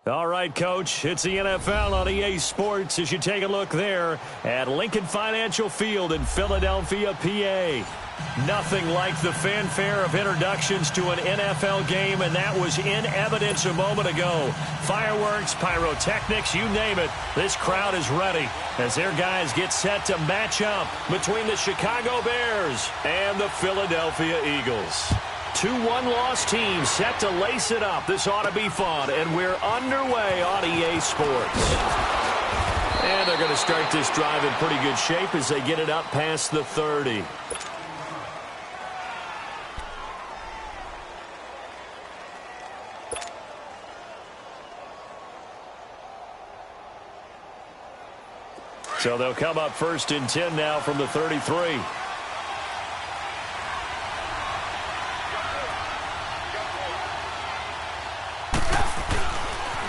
All right, Coach, it's the NFL on EA Sports as you take a look there at Lincoln Financial Field in Philadelphia, PA. Nothing like the fanfare of introductions to an NFL game, and that was in evidence a moment ago. Fireworks, pyrotechnics, you name it, this crowd is ready as their guys get set to match up between the Chicago Bears and the Philadelphia Eagles. Two one-loss teams set to lace it up. This ought to be fun, and we're underway on EA Sports. And they're going to start this drive in pretty good shape as they get it up past the 30. So they'll come up 1st and 10 now from the 33.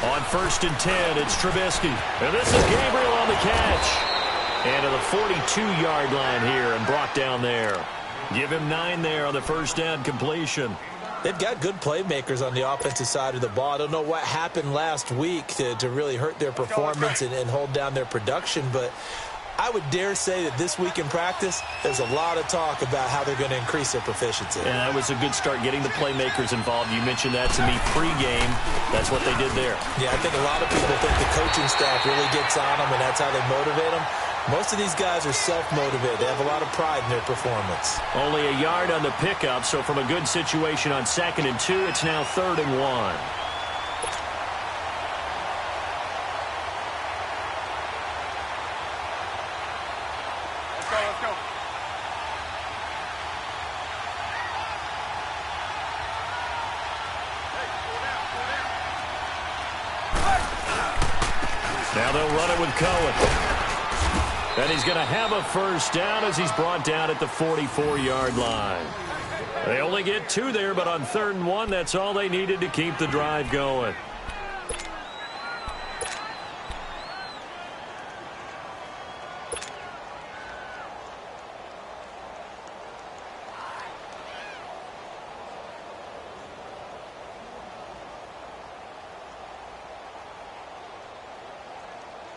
On 1st and 10, it's Trubisky. And this is Gabriel on the catch. And to the 42-yard line here and brought down there. Give him 9 there on the first down completion. They've got good playmakers on the offensive side of the ball. I don't know what happened last week to really hurt their performance and hold down their production, but I would dare say that this week in practice, there's a lot of talk about how they're going to increase their proficiency. And that was a good start getting the playmakers involved. You mentioned that to me pregame. That's what they did there. Yeah, I think a lot of people think the coaching staff really gets on them, and that's how they motivate them. Most of these guys are self-motivated. They have a lot of pride in their performance. Only a yard on the pickup, so from a good situation on 2nd and 2, it's now 3rd and 1. Now they'll run it with Cohen. And he's going to have a first down as he's brought down at the 44-yard line. They only get 2 there, but on 3rd and 1, that's all they needed to keep the drive going.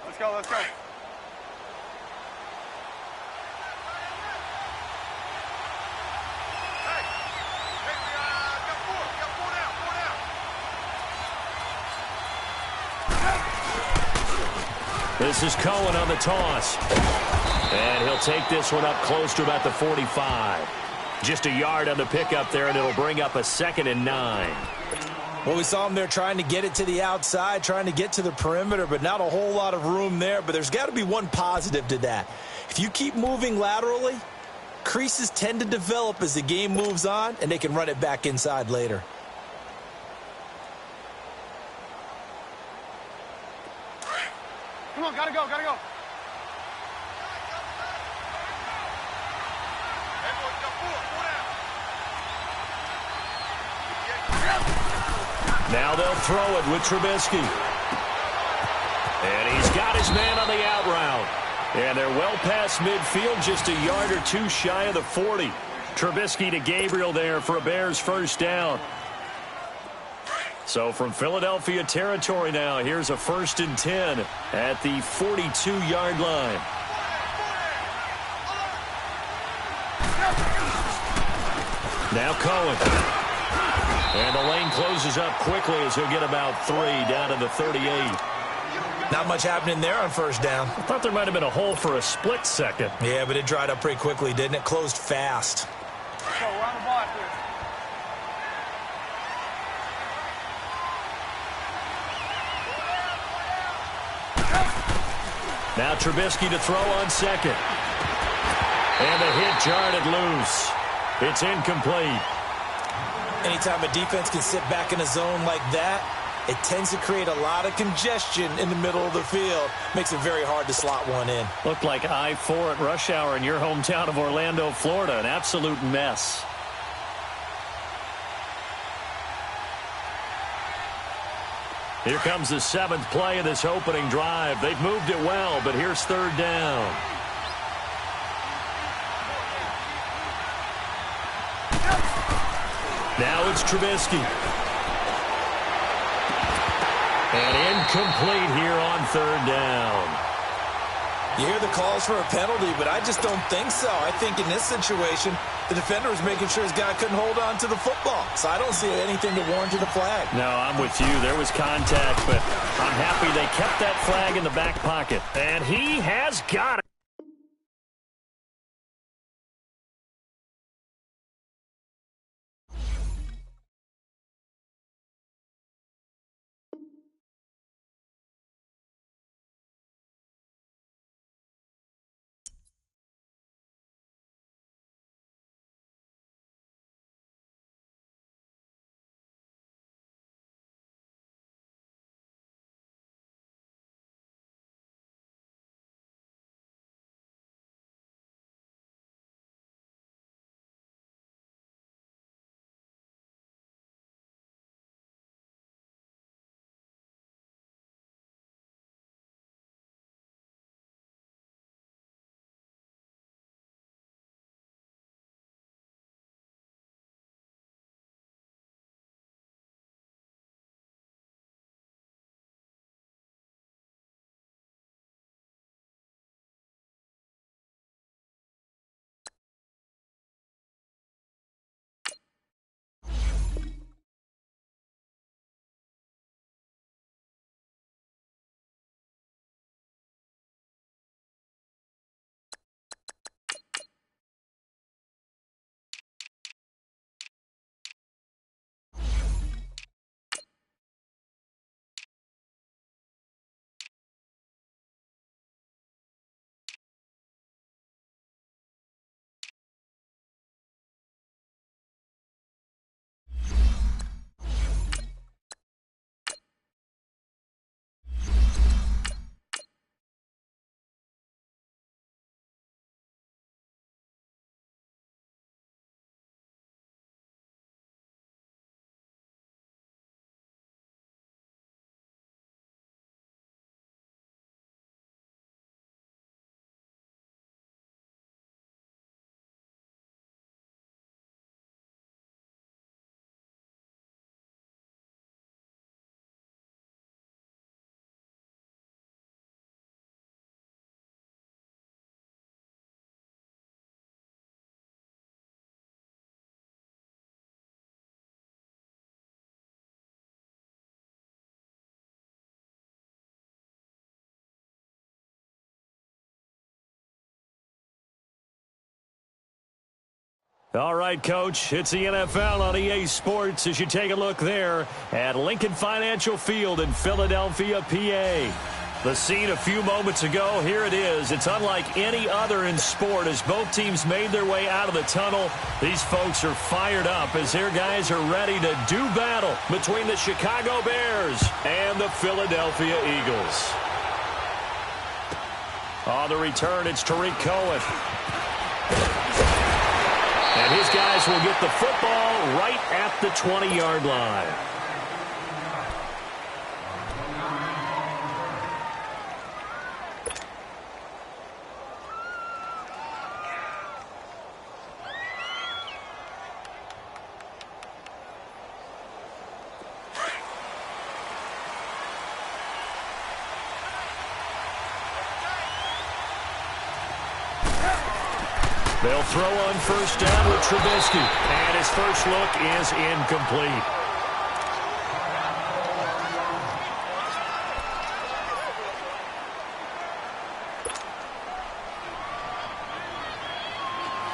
Let's go, let's go. This is Cohen on the toss. And he'll take this one up close to about the 45. Just a yard on the pickup there, and it'll bring up a 2nd and 9. Well, we saw him there trying to get it to the outside, trying to get to the perimeter, but not a whole lot of room there. But there's got to be one positive to that. If you keep moving laterally, creases tend to develop as the game moves on, and they can run it back inside later. Come on, gotta go, gotta go. Now they'll throw it with Trubisky. And he's got his man on the out route. And they're well past midfield, just a yard or 2 shy of the 40. Trubisky to Gabriel there for a Bears first down. So from Philadelphia territory now, here's a 1st and 10 at the 42-yard line. Now Cohen. And the lane closes up quickly as he'll get about 3 down to the 38. Not much happening there on first down. I thought there might have been a hole for a split second. Yeah, but it dried up pretty quickly, didn't it? Closed fast. So we're on the block here. Now Trubisky to throw on 2nd. And the hit jarred it loose. It's incomplete. Anytime a defense can sit back in a zone like that, it tends to create a lot of congestion in the middle of the field. Makes it very hard to slot one in. Looked like I-4 at rush hour in your hometown of Orlando, Florida. An absolute mess. Here comes the 7th play of this opening drive. They've moved it well, but here's 3rd down. Now it's Trubisky. And incomplete here on third down. You hear the calls for a penalty, but I just don't think so. I think in this situation, the defender was making sure his guy couldn't hold on to the football. So I don't see anything to warrant the flag. No, I'm with you. There was contact, but I'm happy they kept that flag in the back pocket. And he has got it. All right, Coach, it's the NFL on EA Sports as you take a look there at Lincoln Financial Field in Philadelphia, PA. The scene a few moments ago, here it is. It's unlike any other in sport as both teams made their way out of the tunnel. These folks are fired up as their guys are ready to do battle between the Chicago Bears and the Philadelphia Eagles. On the return, it's Tariq Cohen. And his guys will get the football right at the 20-yard line. They'll throw on first down with Trubisky. And his first look is incomplete.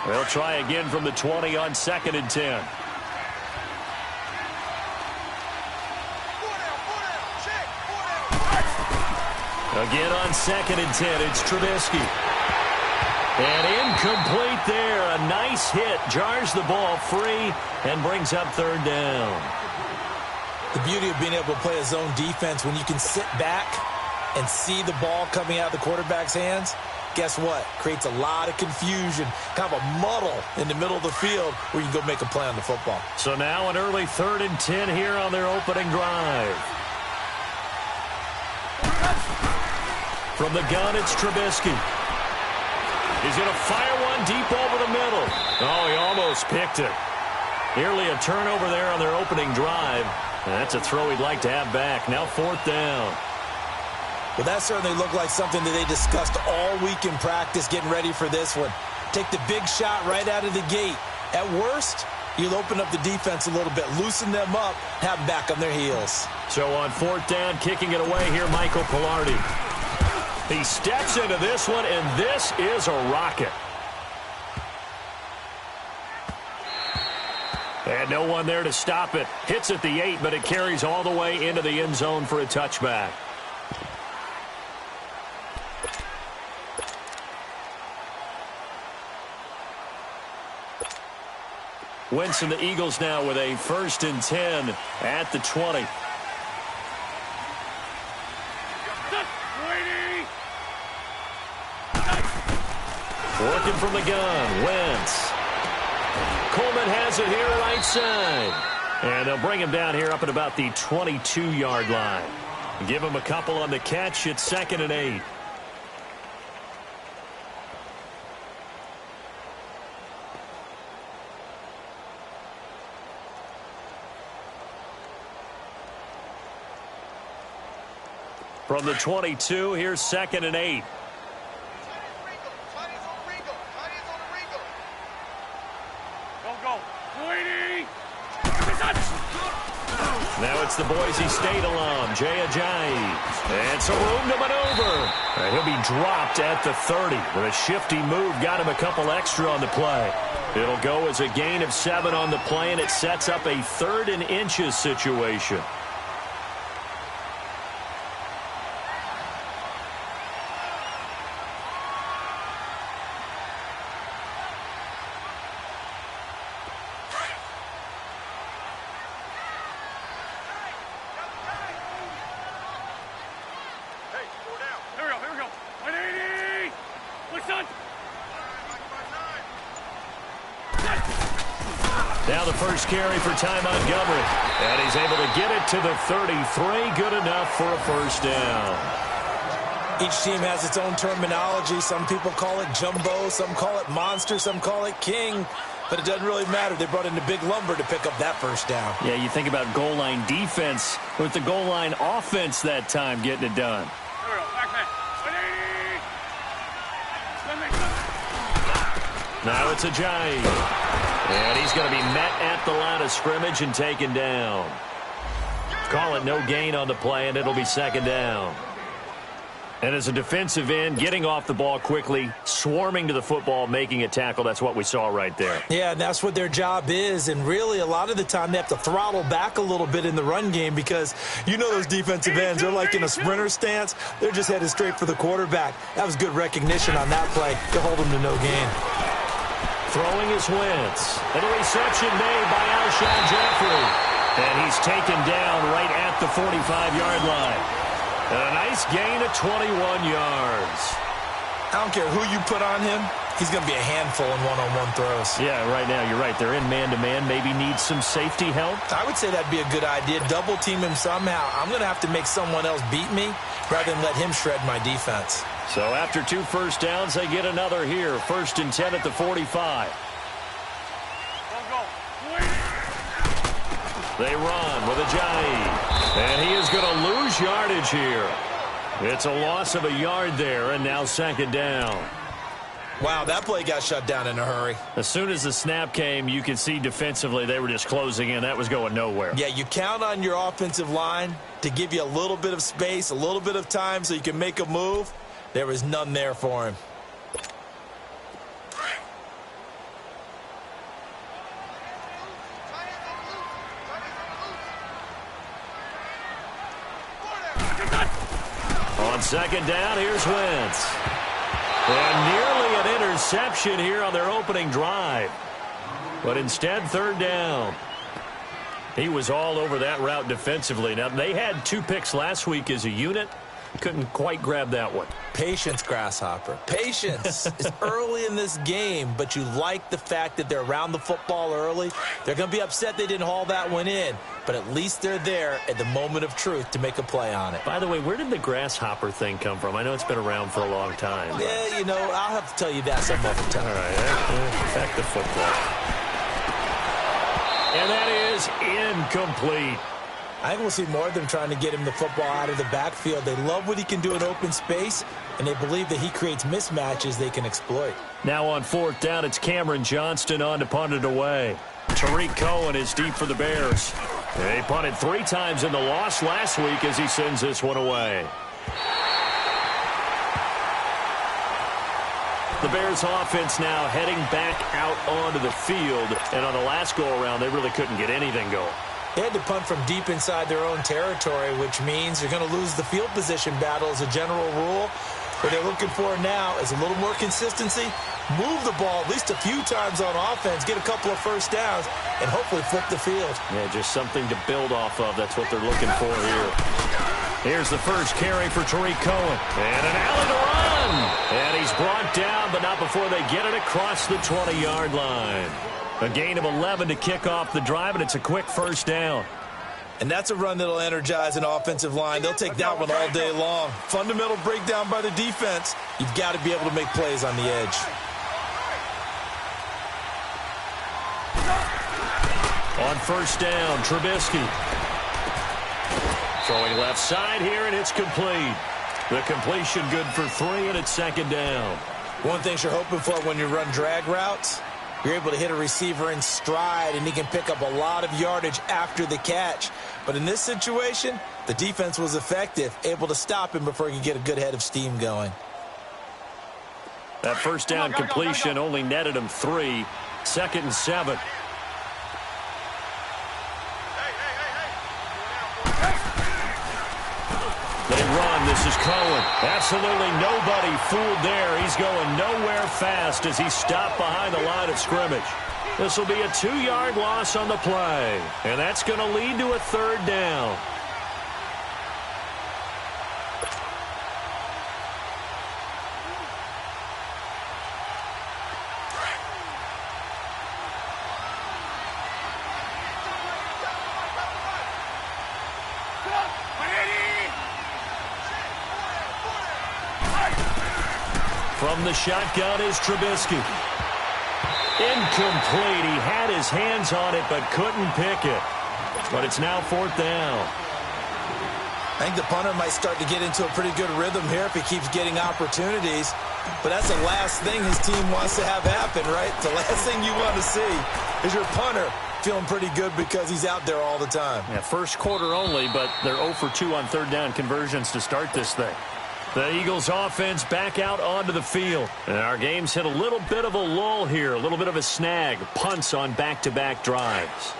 They'll try again from the 20 on 2nd and 10. Again on 2nd and 10, it's Trubisky. And incomplete there. A nice hit. Jars the ball free and brings up 3rd down. The beauty of being able to play a zone defense when you can sit back and see the ball coming out of the quarterback's hands, guess what? Creates a lot of confusion, kind of a muddle in the middle of the field where you can go make a play on the football. So now an early 3rd and 10 here on their opening drive. From the gun, it's Trubisky. He's going to fire one deep over the middle. Oh, he almost picked it. Nearly a turnover there on their opening drive. That's a throw he'd like to have back. Now 4th down. Well, that certainly looked like something that they discussed all week in practice getting ready for this one. Take the big shot right out of the gate. At worst, you'll open up the defense a little bit, loosen them up, have them back on their heels. So on 4th down, kicking it away here, Michael Pilardi. He steps into this one, and this is a rocket. And no one there to stop it. Hits at the 8, but it carries all the way into the end zone for a touchback. Wentz and the Eagles now with a 1st and 10 at the 20. Working from the gun, Wentz. Coleman has it here right side. And they'll bring him down here up at about the 22-yard line. Give him a couple on the catch. It's 2nd and 8. From the 22, here's 2nd and 8. Now it's the Boise State alum, Jay Ajayi. And some room to maneuver. And he'll be dropped at the 30. With a shifty move, got him a couple extra on the play. It'll go as a gain of 7 on the play, and it sets up a 3rd and inches situation. Now the first carry for Ty Montgomery. And he's able to get it to the 33. Good enough for a 1st down. Each team has its own terminology. Some people call it jumbo, some call it monster, some call it king. But it doesn't really matter. They brought in the big lumber to pick up that 1st down. Yeah, you think about goal line defense with the goal line offense that time getting it done. Now it's Ajayi. And he's going to be met at the line of scrimmage and taken down. Call it no gain on the play, and it'll be 2nd down. And as a defensive end, getting off the ball quickly, swarming to the football, making a tackle, that's what we saw right there. Yeah, and that's what their job is. And really, a lot of the time, they have to throttle back a little bit in the run game because you know those defensive ends, they're like in a sprinter stance. They're just headed straight for the quarterback. That was good recognition on that play to hold them to no gain. Throwing is Wentz. And a reception made by Alshon Jeffrey. And he's taken down right at the 45-yard line. And a nice gain of 21 yards. I don't care who you put on him. He's going to be a handful in one-on-one throws. Yeah, right now, you're right. They're in man-to-man. Maybe needs some safety help. I would say that'd be a good idea. Double team him somehow. I'm going to have to make someone else beat me rather than let him shred my defense. So after 2 1st downs, they get another here. 1st and 10 at the 45. They run with Ajayi. And he is going to lose yardage here. It's a loss of a yard there, and now 2nd down. Wow, that play got shut down in a hurry. As soon as the snap came, you could see defensively they were just closing in. That was going nowhere. Yeah, you count on your offensive line to give you a little bit of space, a little bit of time so you can make a move. There was none there for him. On 2nd down, here's Wentz. And nearly an interception here on their opening drive. But instead, 3rd down. He was all over that route defensively. Now, they had 2 picks last week as a unit. Couldn't quite grab that one. Patience, Grasshopper. Patience. It's early in this game, but you like the fact that they're around the football early. They're going to be upset they didn't haul that one in, but at least they're there at the moment of truth to make a play on it. By the way, where did the grasshopper thing come from? I know it's been around for a long time. Yeah, you know, I'll have to tell you that some other time. All right, back to football. And that is incomplete. I think we'll see more of them trying to get him the football out of the backfield. They love what he can do in open space, and they believe that he creates mismatches they can exploit. Now on 4th down, it's Cameron Johnston on to punt it away. Tariq Cohen is deep for the Bears. They punted 3 times in the loss last week as he sends this one away. The Bears offense now heading back out onto the field, and on the last go-around, they really couldn't get anything going. They had to punt from deep inside their own territory, which means you're going to lose the field position battle as a general rule. What they're looking for now is a little more consistency, move the ball at least a few times on offense, get a couple of first downs, and hopefully flip the field. Yeah, just something to build off of. That's what they're looking for here. Here's the first carry for Tariq Cohen. And an alley to run. And he's brought down, but not before they get it across the 20-yard line. A gain of 11 to kick off the drive, and it's a quick first down. And that's a run that'll energize an offensive line. They'll take that one all day long. Fundamental breakdown by the defense. You've got to be able to make plays on the edge. On first down, Trubisky. Throwing left side here, and it's complete. The completion good for 3, and it's 2nd down. One thing you're hoping for when you run drag routes, you're able to hit a receiver in stride, and he can pick up a lot of yardage after the catch. But in this situation, the defense was effective, able to stop him before he could get a good head of steam going. That first down completion only netted him 3. 2nd and 7. They run. This is Cohen. Absolutely nobody fooled there. He's going nowhere fast as he's stopped behind the line of scrimmage. This will be a 2-yard loss on the play, and that's going to lead to a 3rd down. From the shotgun is Trubisky. Incomplete. He had his hands on it but couldn't pick it. But it's now 4th down. I think the punter might start to get into a pretty good rhythm here if he keeps getting opportunities. But that's the last thing his team wants to have happen, right? The last thing you want to see is your punter feeling pretty good because he's out there all the time. Yeah, first quarter only, but they're 0 for 2 on 3rd down conversions to start this thing. The Eagles offense back out onto the field. And our game's hit a little bit of a lull here, a little bit of a snag. Punts on back-to-back drives.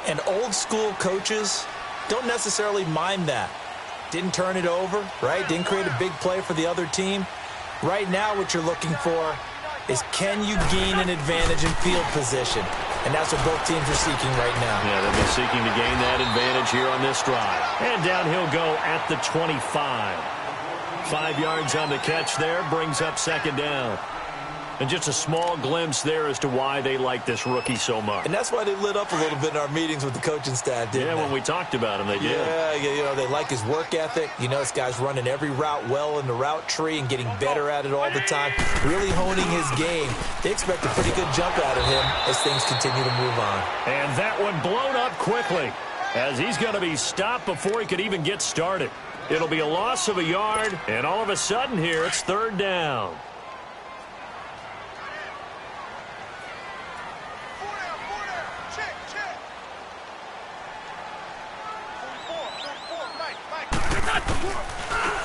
And old school coaches don't necessarily mind that. Didn't turn it over, right? Didn't create a big play for the other team. Right now what you're looking for is can you gain an advantage in field position? And that's what both teams are seeking right now. Yeah, they'll be seeking to gain that advantage here on this drive. And down he'll go at the 25. 5 yards on the catch there, brings up 2nd down. And just a small glimpse there as to why they like this rookie so much. And that's why they lit up a little bit in our meetings with the coaching staff, didn't they? Yeah, when we talked about him, they did. Yeah, you know, they like his work ethic. You know, this guy's running every route well in the route tree and getting better at it all the time, really honing his game. They expect a pretty good jump out of him as things continue to move on. And that one blown up quickly as he's going to be stopped before he could even get started. It'll be a loss of a yard, and all of a sudden here, it's 3rd down.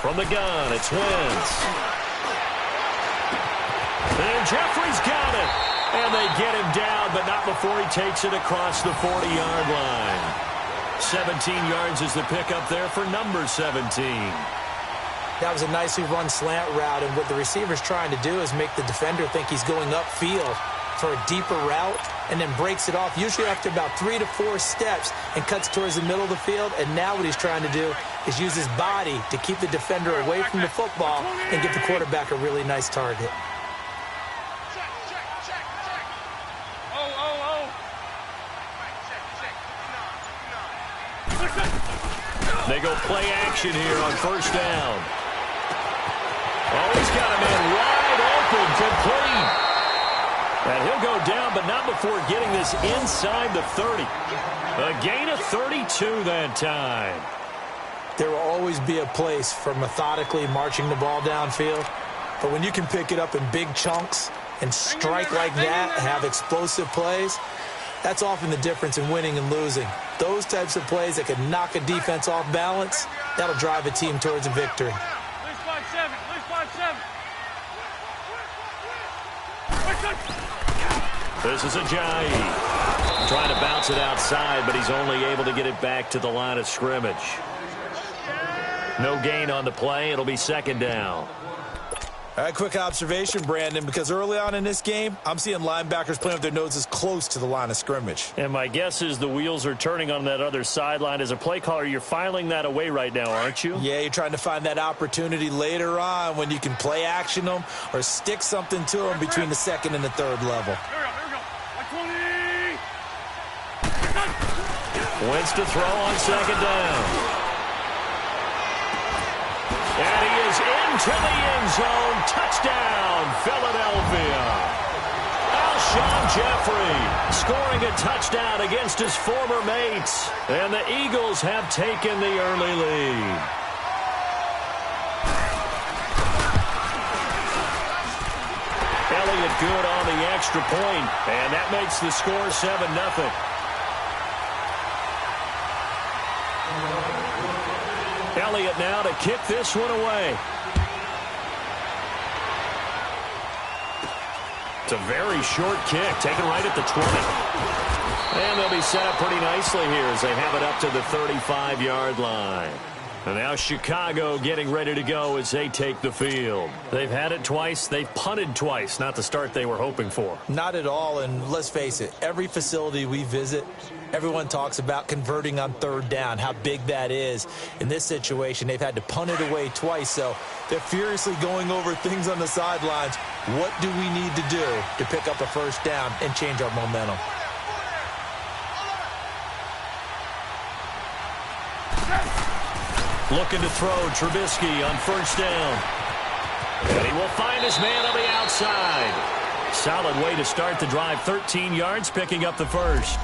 From the gun, it's Wentz. And Jeffrey's got it. And they get him down, but not before he takes it across the 40-yard line. 17 yards is the pickup there for number 17. That was a nicely run slant route, and what the receiver's trying to do is make the defender think he's going upfield for a deeper route and then breaks it off, usually after about 3 to 4 steps, and cuts towards the middle of the field. And now what he's trying to do is use his body to keep the defender away from the football and give the quarterback a really nice target. They go play action here on first down. Oh, he's got a man wide open, complete. And he'll go down, but not before getting this inside the 30. A gain of 32 that time. There will always be a place for methodically marching the ball downfield. But when you can pick it up in big chunks and strike like that, have explosive plays, that's often the difference in winning and losing. Those types of plays that can knock a defense off balance, that'll drive a team towards a victory. This is Ajayi. Trying to bounce it outside, but he's only able to get it back to the line of scrimmage. No gain on the play. It'll be second down. All right, quick observation, Brandon, because early on in this game, I'm seeing linebackers playing with their noses close to the line of scrimmage. And my guess is the wheels are turning on that other sideline. As a play caller, you're filing that away right now, aren't you? Yeah, you're trying to find that opportunity later on when you can play action them or stick something to them between the second and the third level. Here we go. Wentz to throw on second down. And he is into the end zone. Touchdown, Philadelphia. Alshon Jeffrey scoring a touchdown against his former mates. And the Eagles have taken the early lead. Elliott good on the extra point, and that makes the score 7-0. Elliott now to kick this one away. It's a very short kick, taken right at the 20. And they'll be set up pretty nicely here as they have it up to the 35-yard line. And now Chicago getting ready to go as they take the field. They've had it twice. They've punted twice. Not the start they were hoping for. Not at all, and let's face it, every facility we visit, everyone talks about converting on third down, how big that is. In this situation, they've had to punt it away twice, so they're furiously going over things on the sidelines. What do we need to do to pick up a first down and change our momentum? Looking to throw Trubisky on first down. And he will find his man on the outside. Solid way to start the drive. 13 yards, picking up the first.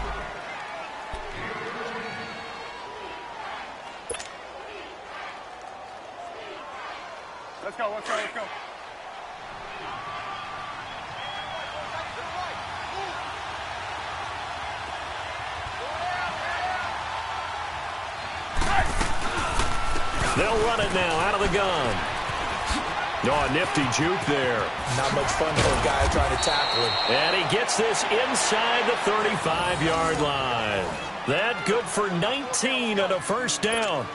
Let's go, let's go, let's go. They'll run it now out of the gun. Oh, a nifty juke there. Not much fun for a guy trying to tackle him. And he gets this inside the 35-yard line. That good for 19 on a first down.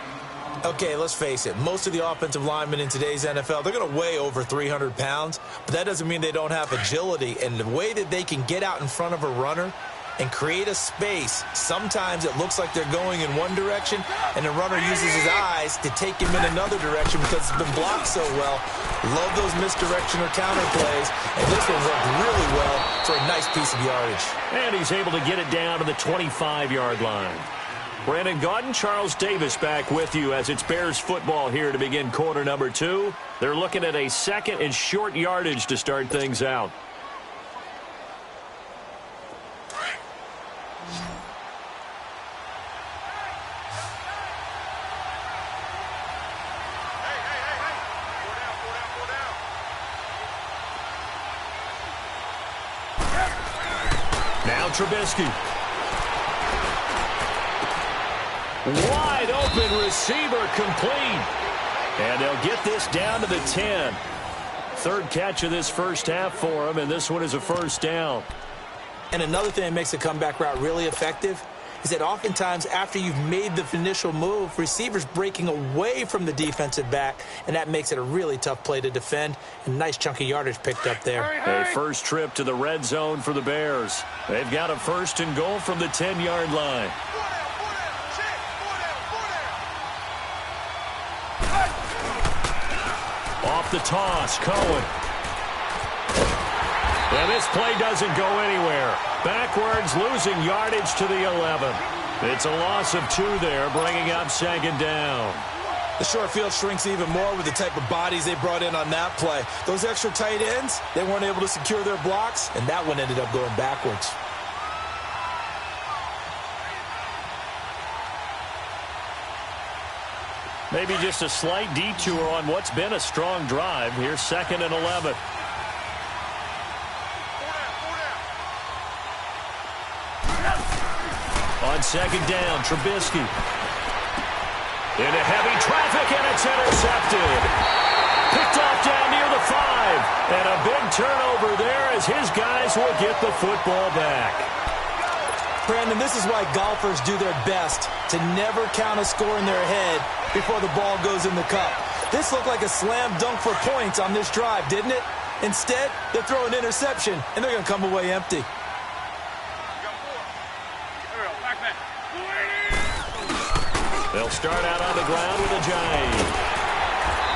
Okay, let's face it. Most of the offensive linemen in today's NFL, they're going to weigh over 300 pounds, but that doesn't mean they don't have agility. And the way that they can get out in front of a runner and create a space, sometimes it looks like they're going in one direction, and the runner uses his eyes to take him in another direction because it's been blocked so well. Love those misdirection or counter plays, and this one worked really well for a nice piece of yardage. And he's able to get it down to the 25-yard line. Brandon Gaudin, Charles Davis back with you as it's Bears football here to begin quarter number 2. They're looking at a second and short yardage to start things out. Now Trubisky. Wide open receiver complete. And they'll get this down to the 10. Third catch of this first half for him, and this one is a first down. And another thing that makes a comeback route really effective is that oftentimes after you've made the initial move, receivers breaking away from the defensive back, and that makes it a really tough play to defend. A nice chunk of yardage picked up there. A first trip to the red zone for the Bears. They've got a first and goal from the 10-yard line. Off the toss, Cohen. And this play doesn't go anywhere. Backwards, losing yardage to the 11. It's a loss of 2 there, bringing up second down. The short field shrinks even more with the type of bodies they brought in on that play. Those extra tight ends, they weren't able to secure their blocks, and that one ended up going backwards. Maybe just a slight detour on what's been a strong drive. Here's 2nd and 11. On 2nd down, Trubisky. Into heavy traffic, and it's intercepted. Picked off down near the 5. And a big turnover there as his guys will get the football back. Brandon, this is why golfers do their best to never count a score in their head before the ball goes in the cup. This looked like a slam dunk for points on this drive, didn't it? Instead, they throw an interception, and they're going to come away empty. They'll start out on the ground with a giant.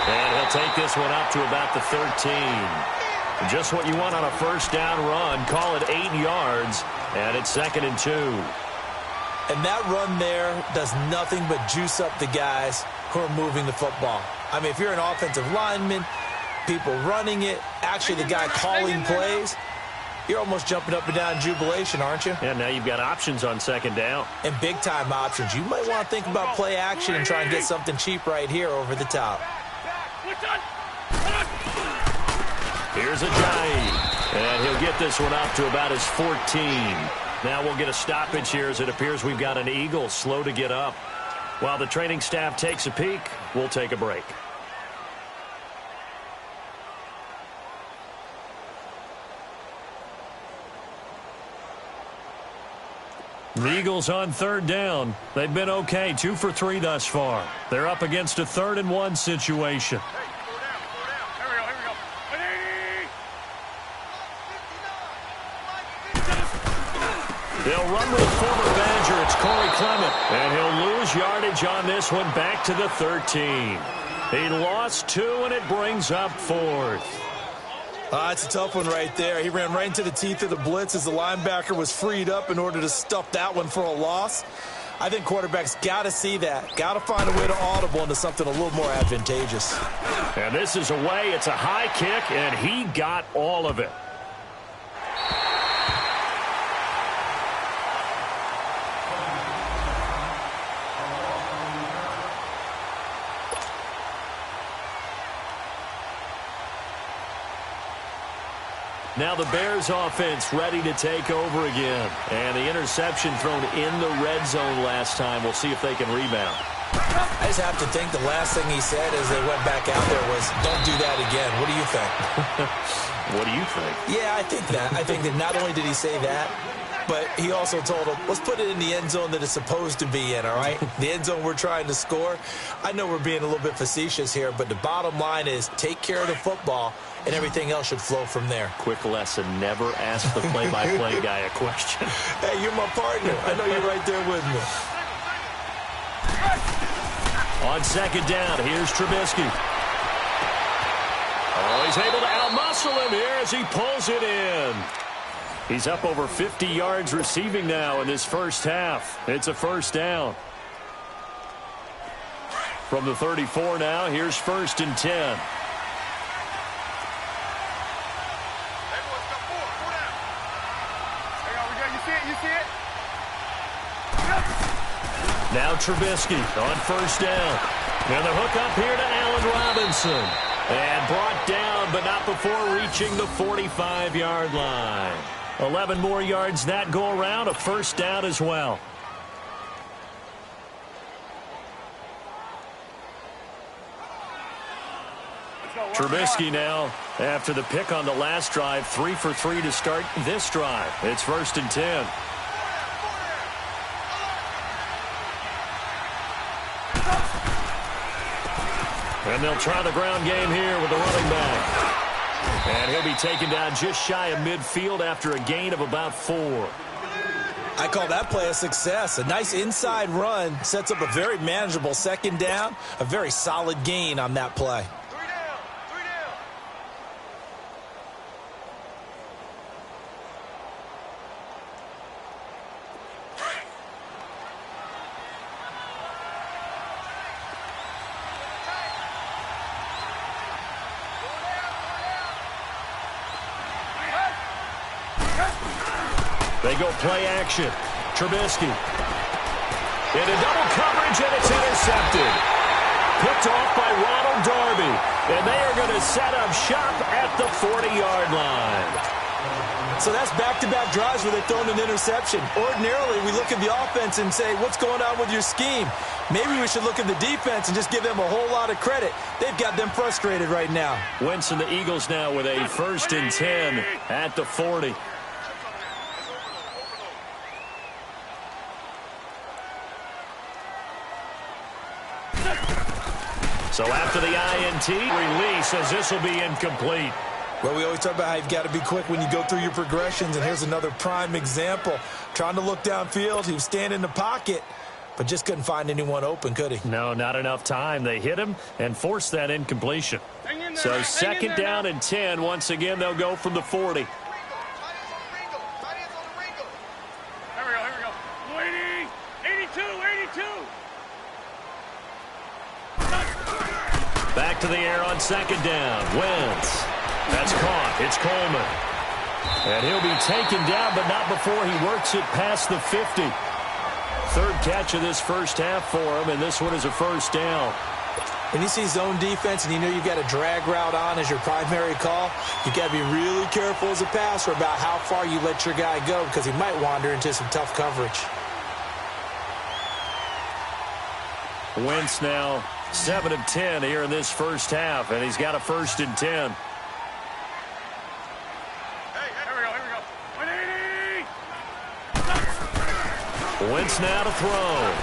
And he'll take this one up to about the 13. Just what you want on a first down run. Call it 8 yards. And it's 2nd and 2. And that run there does nothing but juice up the guys who are moving the football. I mean, if you're an offensive lineman, people running it, actually the guy calling plays, you're almost jumping up and down in jubilation, aren't you? Yeah, now you've got options on 2nd down. And big-time options. You might want to think about play action and try and get something cheap right here over the top. Here's a giant. And he'll get this one up to about his 14. Now we'll get a stoppage here as it appears we've got an Eagle slow to get up. While the training staff takes a peek, we'll take a break. The Eagles on 3rd down. They've been okay, 2 for 3 thus far. They're up against a 3rd and 1 situation. They'll run with former Badger. It's Corey Clement. And he'll lose yardage on this one back to the 13. He lost 2, and it brings up 4th. It's a tough one right there. He ran right into the teeth of the blitz as the linebacker was freed up in order to stuff that one for a loss. I think quarterbacks got to see that. Got to find a way to audible into something a little more advantageous. And this is away. It's a high kick, and he got all of it. Now the Bears offense ready to take over again. And the interception thrown in the red zone last time. We'll see if they can rebound. I just have to think the last thing he said as they went back out there was, don't do that again. What do you think? What do you think? Yeah, I think that. I think that not only did he say that, but he also told him, let's put it in the end zone that it's supposed to be in, all right? The end zone we're trying to score. I know we're being a little bit facetious here, but the bottom line is take care of the football, and everything else should flow from there. Quick lesson, never ask the play-by-play guy a question. Hey, you're my partner. I know you're right there with me. On 2nd down, here's Trubisky. Oh, he's able to outmuscle him here as he pulls it in. He's up over 50 yards receiving now in this first half. It's a first down. From the 34 now, here's 1st and 10. Now Trubisky on 1st down. And the hook up here to Allen Robinson. And brought down, but not before reaching the 45-yard line. 11 more yards that go around, a first down as well. Trubisky now, after the pick on the last drive, 3 for 3 to start this drive. It's 1st and 10. And they'll try the ground game here with the running back. And he'll be taken down just shy of midfield after a gain of about 4. I call that play a success. A nice inside run sets up a very manageable 2nd down. A very solid gain on that play. They go play action. Trubisky. Into double coverage, and it's intercepted. Picked off by Ronald Darby. And they are going to set up shop at the 40-yard line. So that's back-to-back drives where they're throwing an interception. Ordinarily, we look at the offense and say, what's going on with your scheme? Maybe we should look at the defense and just give them a whole lot of credit. They've got them frustrated right now. Wentz and the Eagles now with a 1st and 10 at the 40. So after the INT release, as this will be incomplete. Well, we always talk about how you've got to be quick when you go through your progressions, and here's another prime example. Trying to look downfield, he was standing in the pocket, but just couldn't find anyone open, could he? No, not enough time. They hit him and forced that incompletion. So 2nd down and 10. Once again, they'll go from the 40. Here we go. 82. Back to the air on 2nd down. Wentz. That's caught. It's Coleman. And he'll be taken down, but not before he works it past the 50. 3rd catch of this first half for him, and this one is a 1st down. When you see zone defense and you know you've got a drag route on as your primary call, you've got to be really careful as a passer about how far you let your guy go because he might wander into some tough coverage. Wentz now 7 of 10 here in this first half, and he's got a 1st and 10. Wentz now to throw.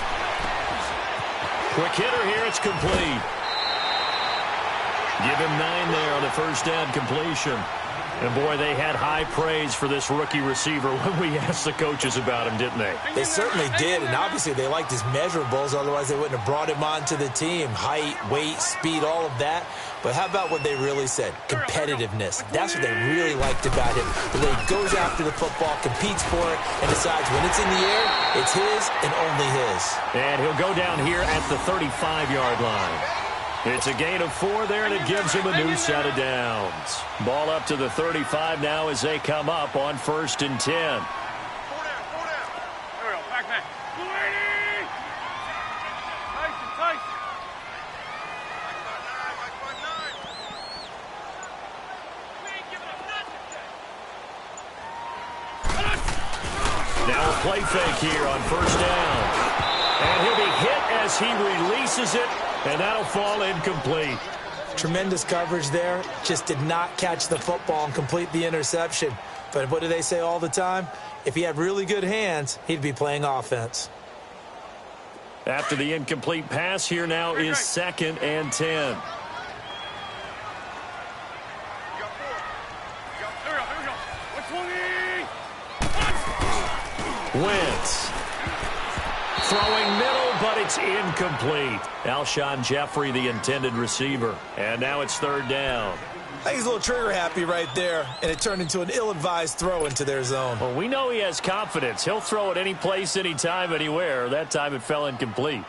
Quick hitter here. It's complete. Give him 9 there on the 1st down completion. And, boy, they had high praise for this rookie receiver when we asked the coaches about him, didn't they? They certainly did, and obviously they liked his measurables. Otherwise, they wouldn't have brought him onto the team. Height, weight, speed, all of that. But how about what they really said? Competitiveness. That's what they really liked about him. The way he goes after the football, competes for it, and decides when it's in the air, it's his and only his. And he'll go down here at the 35-yard line. It's a gain of 4 there, and it gives him a new set of downs. Ball up to the 35 now as they come up on 1st and 10. Here we go. Back. Tyson. Now a play fake here on 1st down. And he'll be hit as he releases it, and that'll fall incomplete. Tremendous coverage there. Just did not catch the football and complete the interception. But what do they say all the time? If he had really good hands, he'd be playing offense. After the incomplete pass, here now is 2nd and 10. Here we go. 120. Wentz. Throwing middle, but it's incomplete. Alshon Jeffrey, the intended receiver. And now it's 3rd down. I think he's a little trigger happy right there, and it turned into an ill-advised throw into their zone. Well, we know he has confidence. He'll throw it any place, anytime, anywhere. That time it fell incomplete.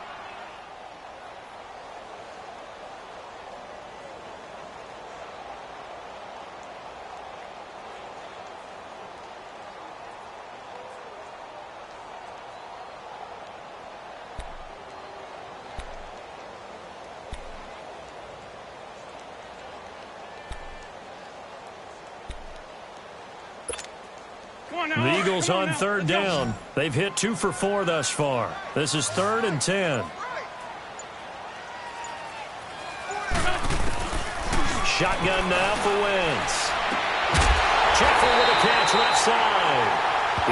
The Eagles on 3rd down. They've hit 2 for 4 thus far. This is 3rd and 10. Shotgun now for Wentz. Jeffrey with a catch left side.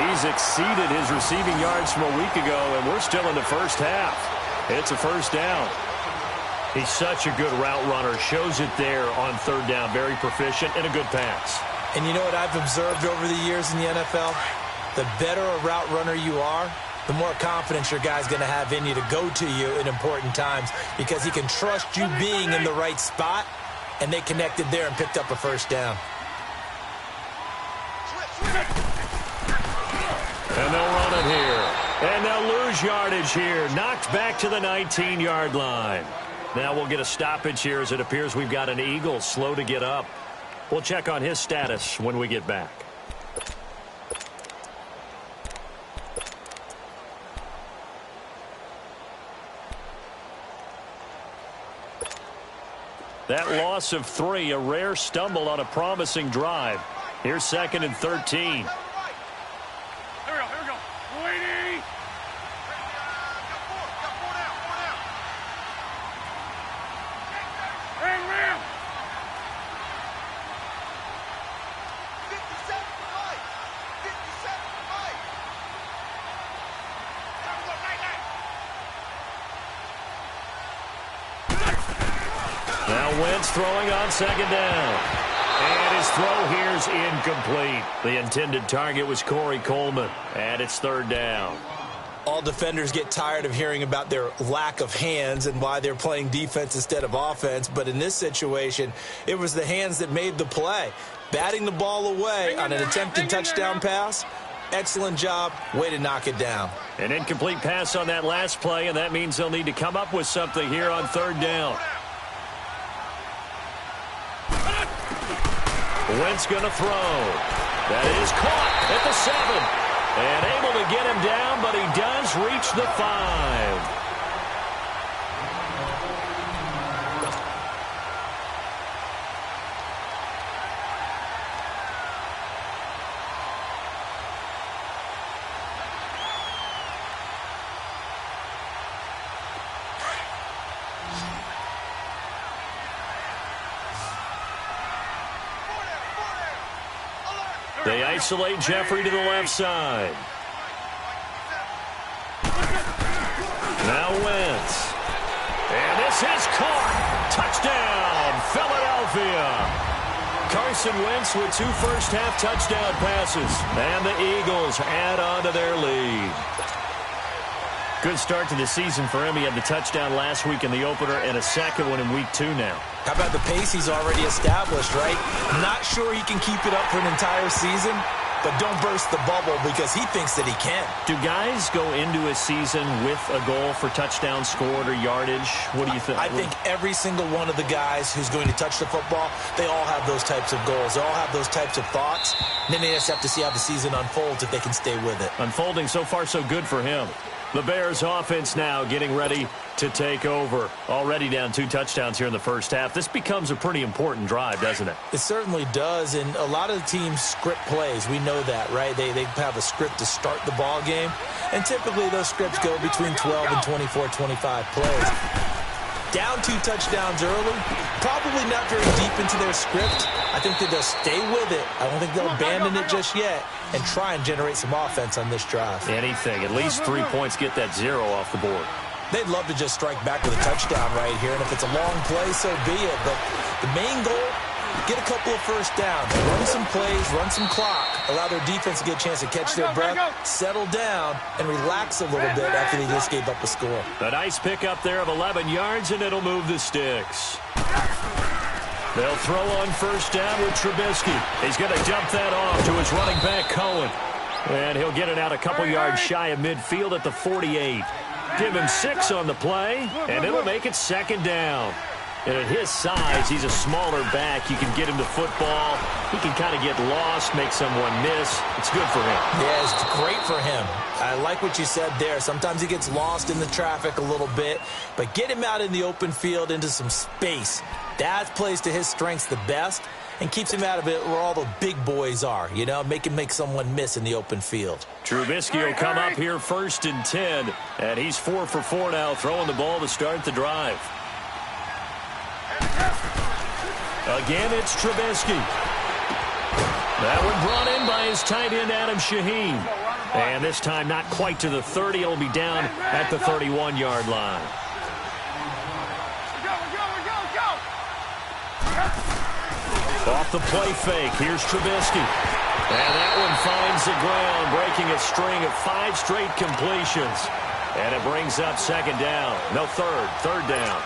He's exceeded his receiving yards from a week ago, and we're still in the first half. It's a 1st down. He's such a good route runner. Shows it there on 3rd down. Very proficient and a good pass. And you know what I've observed over the years in the NFL? The better a route runner you are, the more confidence your guy's going to have in you to go to you in important times because he can trust you being in the right spot, and they connected there and picked up a 1st down. And they'll run it here. And they'll lose yardage here. Knocked back to the 19-yard line. Now we'll get a stoppage here as it appears we've got an Eagle slow to get up. We'll check on his status when we get back. That loss of 3, a rare stumble on a promising drive. Here's 2nd and 13. Here we go. Waiting. Ram, ram. 57 right. 57 right. Now Wentz throwing on 2nd down. And his throw here's incomplete. The intended target was Corey Coleman. And it's 3rd down. All defenders get tired of hearing about their lack of hands and why they're playing defense instead of offense. But in this situation, it was the hands that made the play. Batting the ball away on an attempted touchdown pass. Excellent job. Way to knock it down. An incomplete pass on that last play, and that means they'll need to come up with something here on 3rd down. Wentz going to throw. That is caught at the 7. And able to get him down, but he does reach the 5. They isolate Jeffrey to the left side. Now Wentz. And this is caught. Touchdown, Philadelphia. Carson Wentz with 2 first-half touchdown passes. And the Eagles add on to their lead. Good start to the season for him. He had the touchdown last week in the opener and a second one in week 2 now. How about the pace he's already established, right? Not sure he can keep it up for an entire season, but don't burst the bubble because he thinks that he can. Do guys go into a season with a goal for touchdown scored or yardage? What do you think? I think every single one of the guys who's going to touch the football, they all have those types of goals. They all have those types of thoughts. And then they just have to see how the season unfolds if they can stay with it. Unfolding so far so good for him. The Bears offense now getting ready to take over. Already down 2 touchdowns here in the first half. This becomes a pretty important drive, doesn't it? It certainly does, and a lot of the teams script plays. We know that, right? They have a script to start the ball game, and typically those scripts go between 12 and 24, 25 plays. Down 2 touchdowns early, probably not very deep into their script. I think that they'll stay with it. I don't think they'll abandon it just yet and try and generate some offense on this drive. Anything. At least 3 points, get that 0 off the board. They'd love to just strike back with a touchdown right here, and if it's a long play, so be it. But the main goal, get a couple of first downs, run some plays, run some clock, allow their defense to get a chance to catch their breath, settle down, and relax a little bit after they just gave up a score. A nice pickup there of 11 yards, and it'll move the sticks. They'll throw on first down with Trubisky. He's going to dump that off to his running back, Cohen. And he'll get it out a couple yards shy of midfield at the 48. Give him 6 on the play, and it'll make it 2nd down. And at his size, he's a smaller back. You can get him to football. He can kind of get lost, make someone miss. It's good for him. Yeah, it's great for him. I like what you said there. Sometimes he gets lost in the traffic a little bit, but get him out in the open field into some space. That plays to his strengths the best and keeps him out of it where all the big boys are, you know, make him make someone miss in the open field. Trubisky will come up here 1st and 10, and he's 4 for 4 now, throwing the ball to start the drive. Again, it's Trubisky. That one brought in by his tight end, Adam Shaheen. And this time not quite to the 30. It'll be down at the 31-yard line. Off the play fake, here's Trubisky. And that one finds the ground, breaking a string of 5 straight completions. And it brings up 2nd down. No, 3rd down.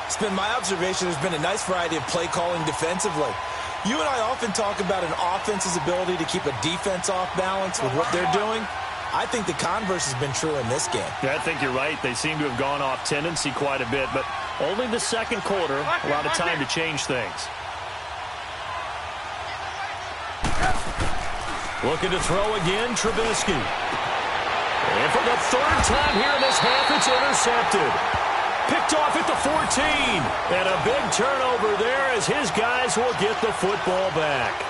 It's been my observation there's been a nice variety of play calling defensively. You and I often talk about an offense's ability to keep a defense off balance with what they're doing. I think the converse has been true in this game. Yeah, I think you're right. They seem to have gone off tendency quite a bit, but only the 2nd quarter, a lot of time to change things. Looking to throw again, Trubisky. And for the 3rd time here in this half, it's intercepted. Picked off at the 14. And a big turnover there as his guys will get the football back.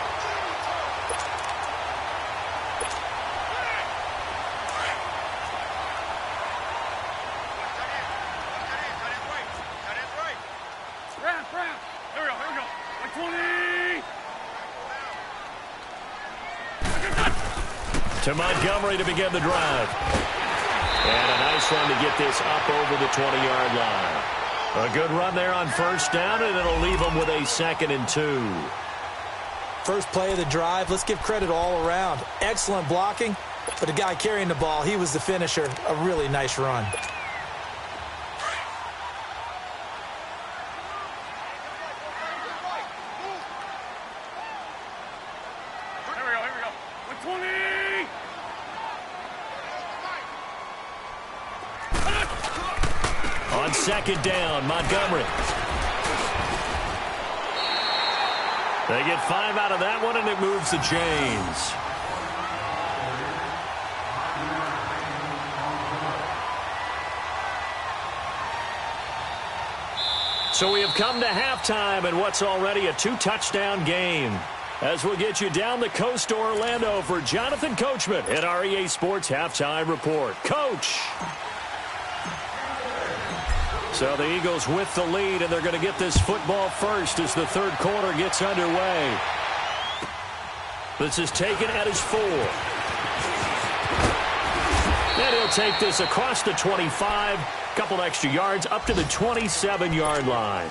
To Montgomery to begin the drive. And a nice run to get this up over the 20-yard line. A good run there on first down, and it'll leave them with a 2nd and 2. First play of the drive, let's give credit all around. Excellent blocking, but the guy carrying the ball, he was the finisher. A really nice run. On 2nd down, Montgomery. They get 5 out of that one, and it moves the chains. So we have come to halftime in what's already a 2-touchdown game. As we'll get you down the coast to Orlando for Jonathan Coachman at our EA Sports Halftime Report. Coach! So the Eagles with the lead, and they're going to get this football first as the third quarter gets underway. This is taken at his 4. And he'll take this across the 25, couple extra yards up to the 27-yard line.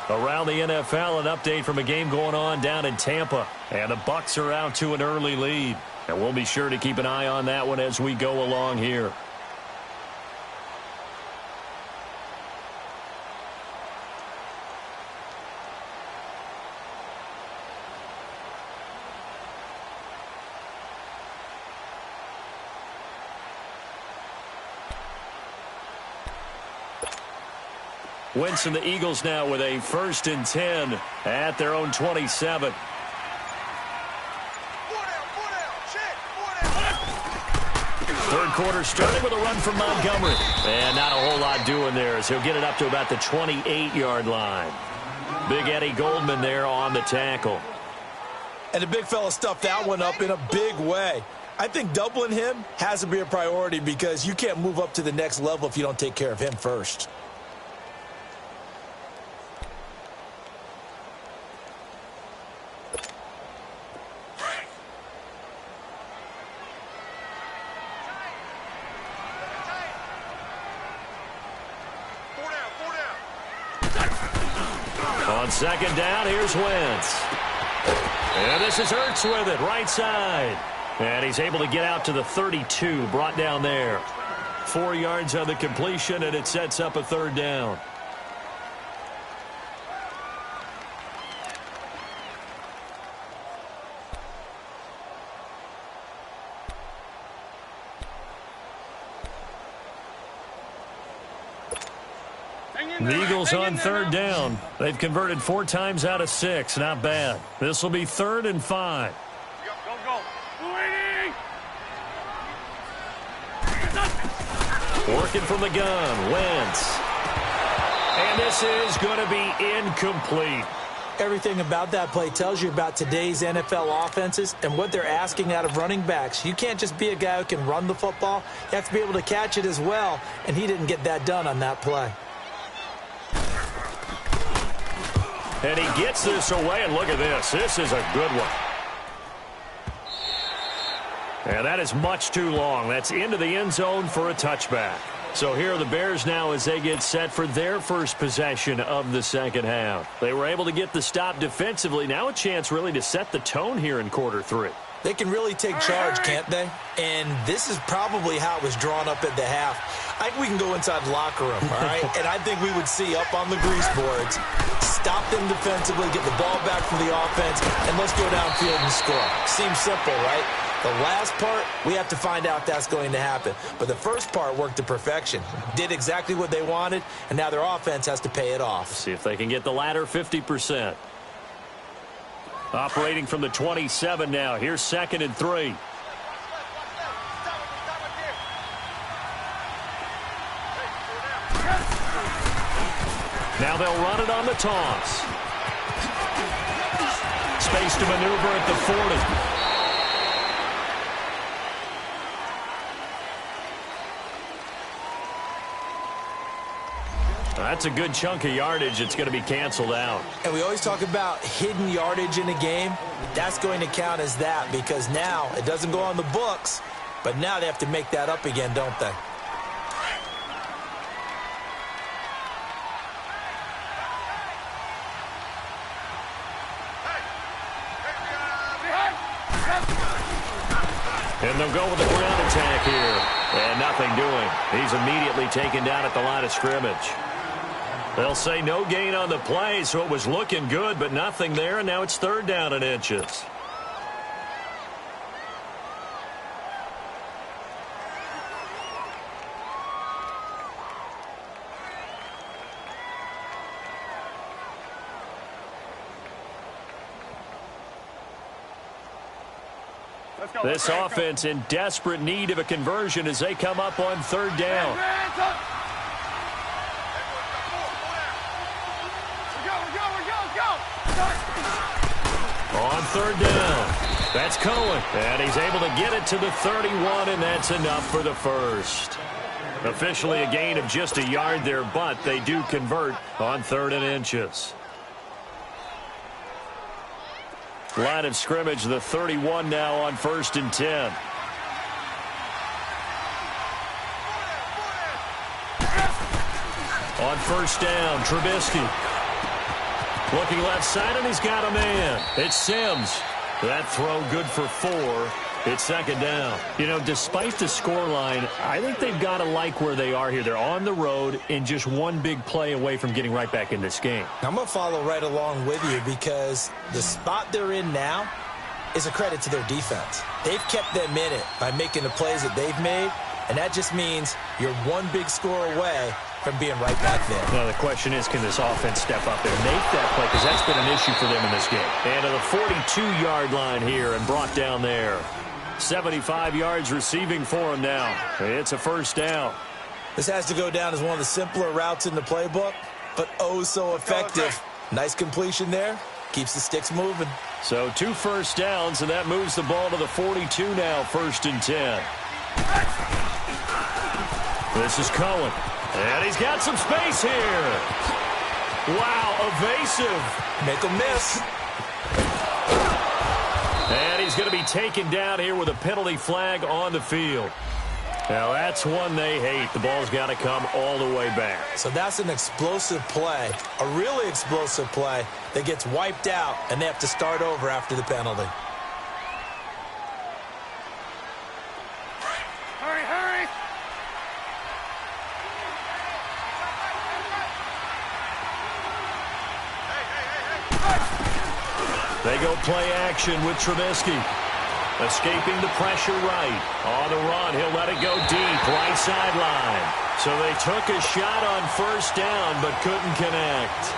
Around the NFL, an update from a game going on down in Tampa. And the Bucs are out to an early lead. And we'll be sure to keep an eye on that one as we go along here. Wentz and the Eagles now with a 1st and 10 at their own 27. Third quarter starting with a run from Montgomery. And not a whole lot doing there as he'll get it up to about the 28-yard line. Big Eddie Goldman there on the tackle. And the big fella stuffed that one up in a big way. I think doubling him has to be a priority because you can't move up to the next level if you don't take care of him first. On 2nd down, here's Wentz. And this is Ertz with it, right side. And he's able to get out to the 32, brought down there. 4 yards on the completion, and it sets up a 3rd down. The Eagles on 3rd down. They've converted 4 times out of 6. Not bad. This will be 3rd and 5. Working from the gun, Wentz. And this is going to be incomplete. Everything about that play tells you about today's NFL offenses and what they're asking out of running backs. You can't just be a guy who can run the football. You have to be able to catch it as well, and he didn't get that done on that play. And he gets this away, and look at this. This is a good one. And that is much too long. That's into the end zone for a touchback. So here are the Bears now as they get set for their first possession of the second half. They were able to get the stop defensively. Now a chance really to set the tone here in quarter 3. They can really take charge, can't they? And this is probably how it was drawn up at the half. I think we can go inside the locker room, all right? And I think we would see up on the grease boards, stop them defensively, get the ball back from the offense, and let's go downfield and score. Seems simple, right? The last part, we have to find out if that's going to happen. But the first part worked to perfection. Did exactly what they wanted, and now their offense has to pay it off. See if they can get the latter 50%. Operating from the 27 now. Here's 2nd and 3. Now they'll run it on the toss. Space to maneuver at the 40. That's a good chunk of yardage. It's going to be canceled out. And we always talk about hidden yardage in a game. That's going to count as that because now it doesn't go on the books, but now they have to make that up again, don't they? And they'll go with the ground attack here. And nothing doing. He's immediately taken down at the line of scrimmage. They'll say no gain on the play, so it was looking good, but nothing there, and now it's 3rd down and inches. This offense in desperate need of a conversion as they come up on 3rd down. On 3rd down, that's Cohen, and he's able to get it to the 31, and that's enough for the first. Officially a gain of just a yard there, but they do convert on 3rd and inches. Line of scrimmage, the 31 now on 1st and 10. On 1st down, Trubisky. Looking left side, and he's got a man. It's Sims. That throw good for 4. It's 2nd down. You know, despite the scoreline, I think they've got to like where they are here. They're on the road and just one big play away from getting right back in this game. I'm going to follow right along with you because the spot they're in now is a credit to their defense. They've kept them in it by making the plays that they've made, and that just means you're one big score away from being right back there. Now, the question is, can this offense step up and make that play? Because that's been an issue for them in this game. And to the 42-yard line here and brought down there. 75 yards receiving for him now. It's a 1st down. This has to go down as one of the simpler routes in the playbook, but oh so effective. Nice completion there. Keeps the sticks moving. So 2 first downs, and that moves the ball to the 42 now, 1st and 10. This is Cohen. And he's got some space here. Wow, evasive. Make him miss. And he's going to be taken down here with a penalty flag on the field. Now, that's one they hate. The ball's got to come all the way back. So that's an explosive play, a really explosive play that gets wiped out, and they have to start over after the penalty. Hurry, hurry! They go play action with Trubisky. Escaping the pressure right. On the run, he'll let it go deep, right sideline. So they took a shot on 1st down, but couldn't connect.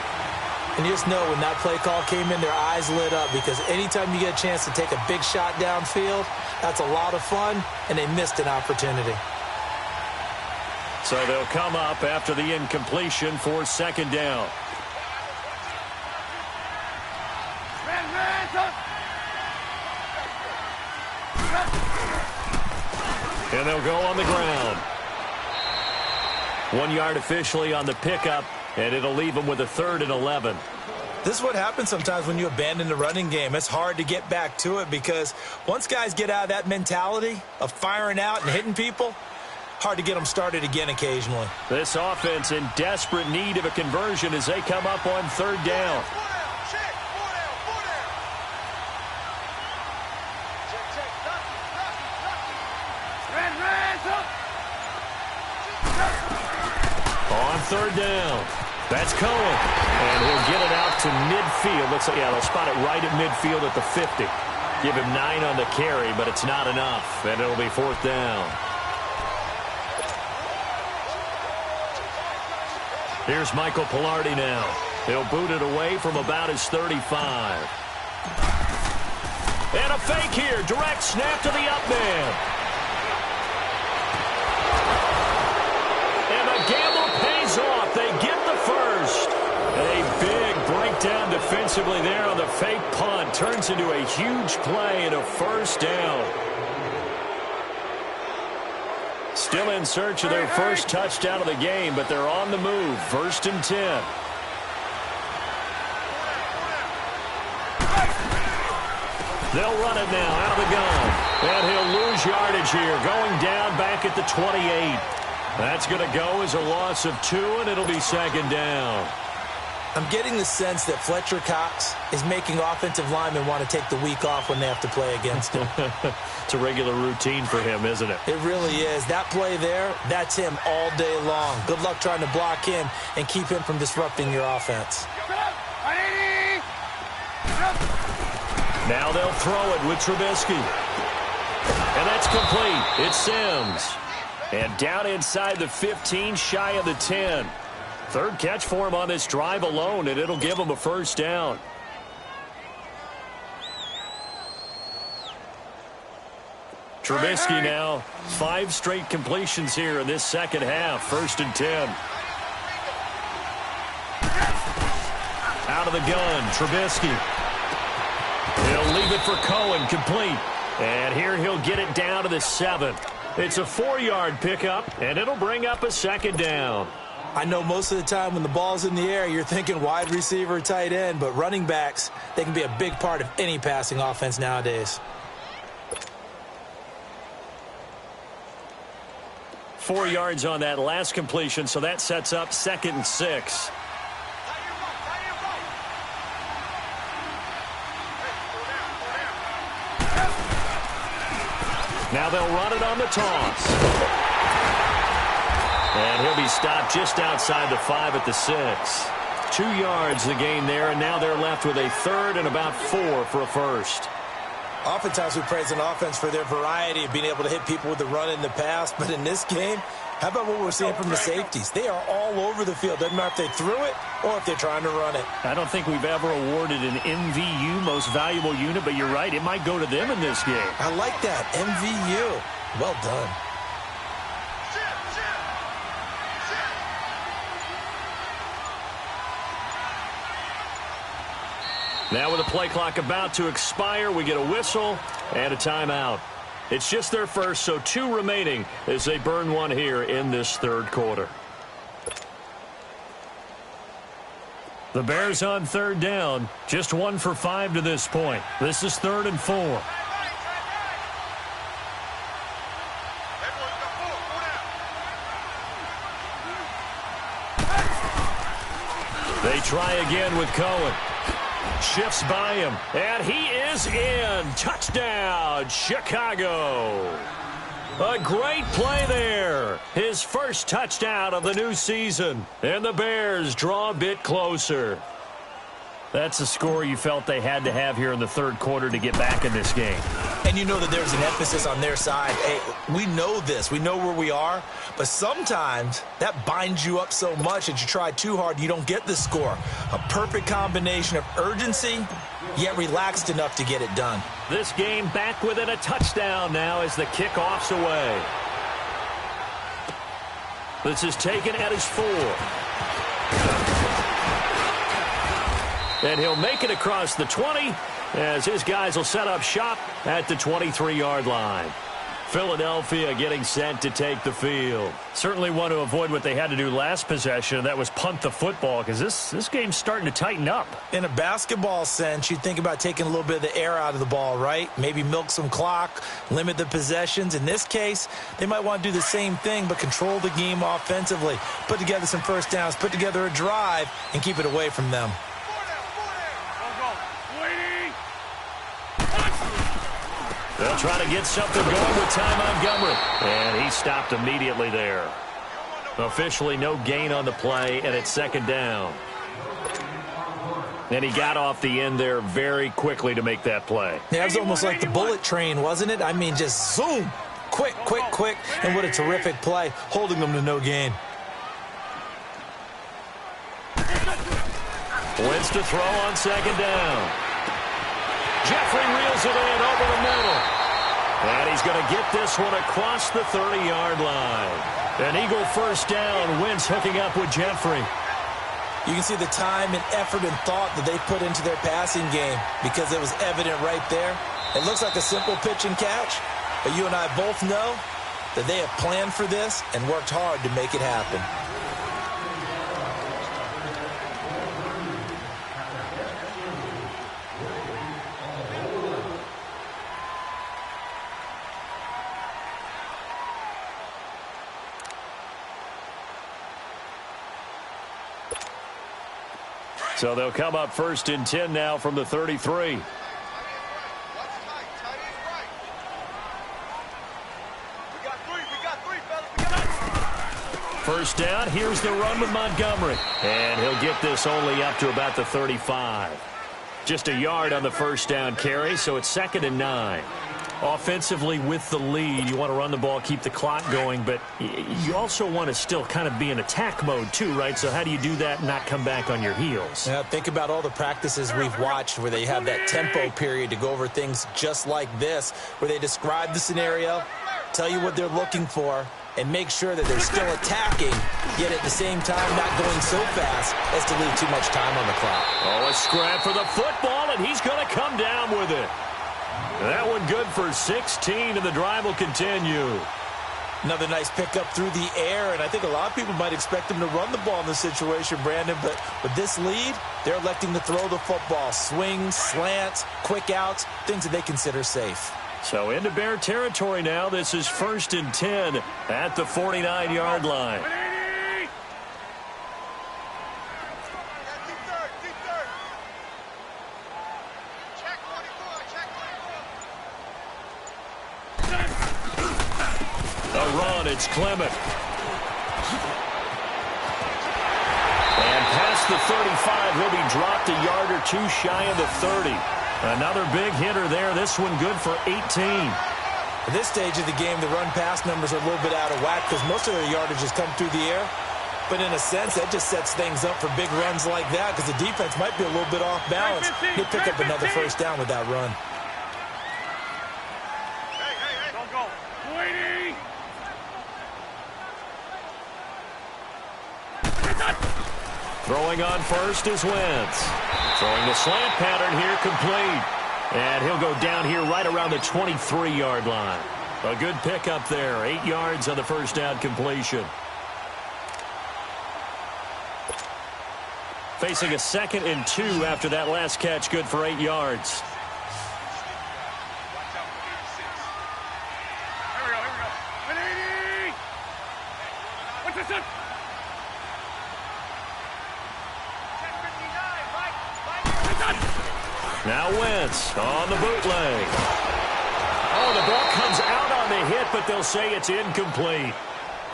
And you just know when that play call came in, their eyes lit up, because anytime you get a chance to take a big shot downfield, that's a lot of fun, and they missed an opportunity. So they'll come up after the incompletion for 2nd down. And they'll go on the ground. 1 yard officially on the pickup, and it'll leave them with a 3rd and 11. This is what happens sometimes when you abandon the running game. It's hard to get back to it because once guys get out of that mentality of firing out and hitting people, hard to get them started again occasionally. This offense in desperate need of a conversion as they come up on 3rd down. On 3rd down, that's Cohen, and he'll get it out to midfield. Looks like, yeah, they'll spot it right at midfield at the 50. Give him 9 on the carry, but it's not enough, and it'll be 4th down. Here's Michael Pilardi now. He'll boot it away from about his 35. And a fake here, direct snap to the up man. And the gamble pays off. They get the first. down defensively there on the fake punt. Turns into a huge play and a first down. Still in search of their first touchdown of the game, but they're on the move. 1st and 10. They'll run it now out of the gun. And he'll lose yardage here, going down back at the 28. That's going to go as a loss of 2, and it'll be 2nd down. I'm getting the sense that Fletcher Cox is making offensive linemen want to take the week off when they have to play against him. It's a regular routine for him, isn't it? It really is. That play there, that's him all day long. Good luck trying to block him and keep him from disrupting your offense. Now they'll throw it with Trubisky. And that's complete. It's Sims. And down inside the 15, shy of the 10. 3rd catch for him on this drive alone, and it'll give him a first down. Trubisky now, 5 straight completions here in this second half. 1st and 10. Out of the gun, Trubisky. He'll leave it for Cohen, complete. And here he'll get it down to the 7. It's a 4-yard pickup, and it'll bring up a 2nd down. I know most of the time when the ball's in the air, you're thinking wide receiver, tight end, but running backs, they can be a big part of any passing offense nowadays. 4 yards on that last completion, so that sets up 2nd and 6. Now they'll run it on the toss. And he'll be stopped just outside the 5 at the 6. 2 yards the gain there, and now they're left with a 3rd and about 4 for a first. Oftentimes we praise an offense for their variety of being able to hit people with the run in the pass, but in this game, how about what we're seeing from the safeties? They are all over the field. Doesn't matter if they threw it or if they're trying to run it. I don't think we've ever awarded an MVU, most valuable unit, but you're right, it might go to them in this game. I like that, MVU. Well done. Now with the play clock about to expire, we get a whistle and a timeout. It's just their first, so 2 remaining as they burn 1 here in this 3rd quarter. The Bears on 3rd down, just 1 for 5 to this point. This is 3rd and 4. They try again with Cohen. Shifts by him, and he is in. Touchdown, Chicago. A great play there. His first touchdown of the new season, and the Bears draw a bit closer. That's a score you felt they had to have here in the 3rd quarter to get back in this game. And you know that there's an emphasis on their side. Hey, we know this. We know where we are. But sometimes that binds you up so much that you try too hard, you don't get the score. A perfect combination of urgency, yet relaxed enough to get it done. This game back within a touchdown now as the kickoff's away. This is taken at his 4. And he'll make it across the 20 as his guys will set up shop at the 23-yard line. Philadelphia getting set to take the field. Certainly want to avoid what they had to do last possession, and that was punt the football, because this game's starting to tighten up. In a basketball sense, you think about taking a little bit of the air out of the ball, right? Maybe milk some clock, limit the possessions. In this case, they might want to do the same thing, but control the game offensively. Put together some first downs, put together a drive, and keep it away from them. They'll try to get something going with Ty Montgomery. And he stopped immediately there. Officially no gain on the play, and it's 2nd down. And he got off the end there very quickly to make that play. Yeah, it was almost like the bullet train, wasn't it? I mean, just zoom. Quick, quick, quick. And what a terrific play, holding them to no gain. Wins to throw on 2nd down. Jeffrey reels it in over the middle. And he's going to get this one across the 30-yard line. An Eagle first down. Wentz hooking up with Jeffrey. You can see the time and effort and thought that they put into their passing game because it was evident right there. It looks like a simple pitch and catch, but you and I both know that they have planned for this and worked hard to make it happen. So they'll come up 1st and 10 now from the 33. First down, here's the run with Montgomery. And he'll get this only up to about the 35. Just a yard on the first down carry, so it's 2nd and 9. Offensively with the lead, you want to run the ball, keep the clock going, but you also want to still kind of be in attack mode too, right? So how do you do that and not come back on your heels? Yeah, think about all the practices we've watched where they have that tempo period to go over things just like this, where they describe the scenario, tell you what they're looking for, and make sure that they're still attacking, yet at the same time not going so fast as to leave too much time on the clock. Oh, a scrap for the football, and he's going to come down with it. That one good for 16, and the drive will continue. Another nice pickup through the air, and I think a lot of people might expect him to run the ball in this situation, Brandon, but with this lead, they're electing to throw the football. Swings, slants, quick outs, things that they consider safe. So into Bear territory now. This is 1st and 10 at the 49-yard line. A run, it's Clement. And past the 35, he'll be dropped a yard or two shy of the 30. Another big hitter there. This one good for 18. At this stage of the game, the run-pass numbers are a little bit out of whack because most of their yardage has come through the air. But in a sense, that just sets things up for big runs like that because the defense might be a little bit off balance. He'll pick up another first down with that run. Don't go. 20. Throwing on first is Wentz. Throwing the slant pattern here, complete. And he'll go down here right around the 23-yard line. A good pickup there. 8 yards on the first down completion. Facing a 2nd and 2 after that last catch, good for 8 yards. Here we go. 180. What's this up? Now Wentz on the bootleg. Oh, the ball comes out on the hit, but they'll say it's incomplete.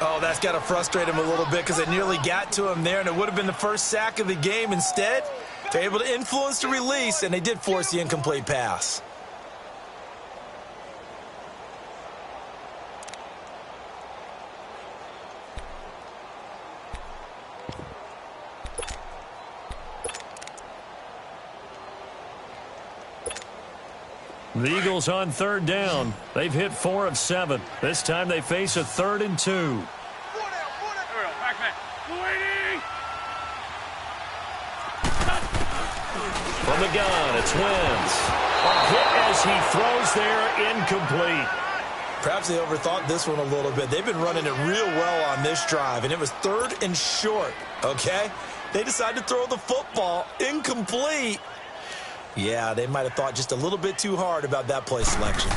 Oh, that's got to frustrate him a little bit because they nearly got to him there, and it would have been the first sack of the game. Instead, they're able to influence the release, and they did force the incomplete pass. The Eagles on 3rd down. They've hit 4 of 7. This time they face a 3rd and 2. Here we go. Back man. 280. From the gun, it's Wentz. A hit as he throws there, incomplete. Perhaps they overthought this one a little bit. They've been running it real well on this drive, and it was 3rd and short, okay? They decided to throw the football, incomplete. Yeah, they might have thought just a little bit too hard about that play selection.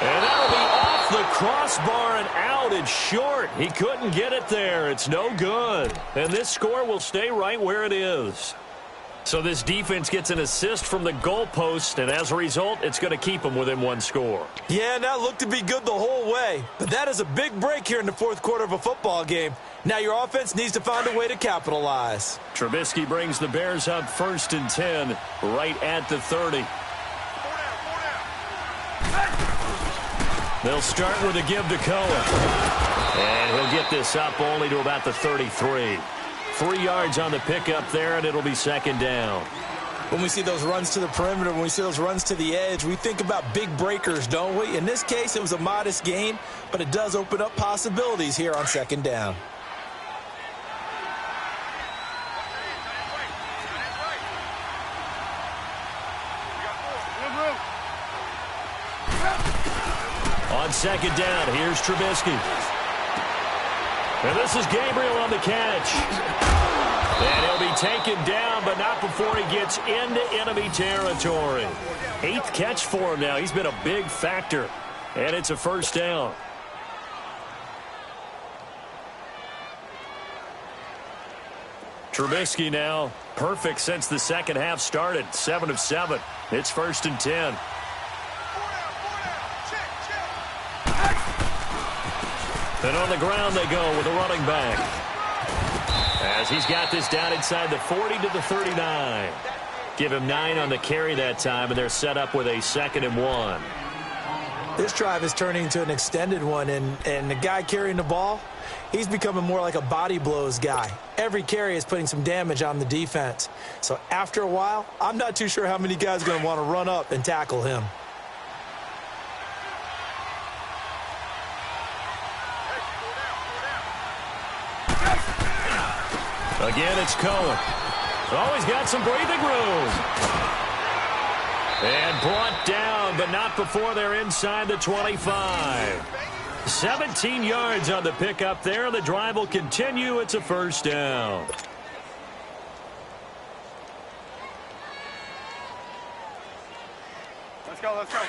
And that'll be off the crossbar and out. It's short. He couldn't get it there. It's no good. And this score will stay right where it is. So this defense gets an assist from the goalpost, and as a result, it's going to keep them within 1 score. Yeah, that looked to be good the whole way. But that is a big break here in the 4th quarter of a football game. Now your offense needs to find a way to capitalize. Trubisky brings the Bears up 1st and 10, right at the 30. They'll start with a give to Cohen. And he'll get this up only to about the 33. 3 yards on the pickup there, and it'll be 2nd down. When we see those runs to the perimeter, when we see those runs to the edge, we think about big breakers, don't we? In this case, it was a modest gain, but it does open up possibilities here on second down. On second down, here's Trubisky. And this is Gabriel on the catch. And he'll be taken down, but not before he gets into enemy territory. 8th catch for him now. He's been a big factor. And it's a first down. Trubisky now perfect since the second half started. 7 of 7. It's 1st and 10. And on the ground they go with a running back. As he's got this down inside the 40 to the 39. Give him 9 on the carry that time, and they're set up with a 2nd and 1. This drive is turning into an extended one, and the guy carrying the ball, he's becoming more like a body blows guy. Every carry is putting some damage on the defense. So after a while, I'm not too sure how many guys are going to want to run up and tackle him. Again, it's Cohen. Always got some breathing room. And brought down, but not before they're inside the 25. 17 yards on the pickup there. The drive will continue. It's a first down. Let's go, let's go.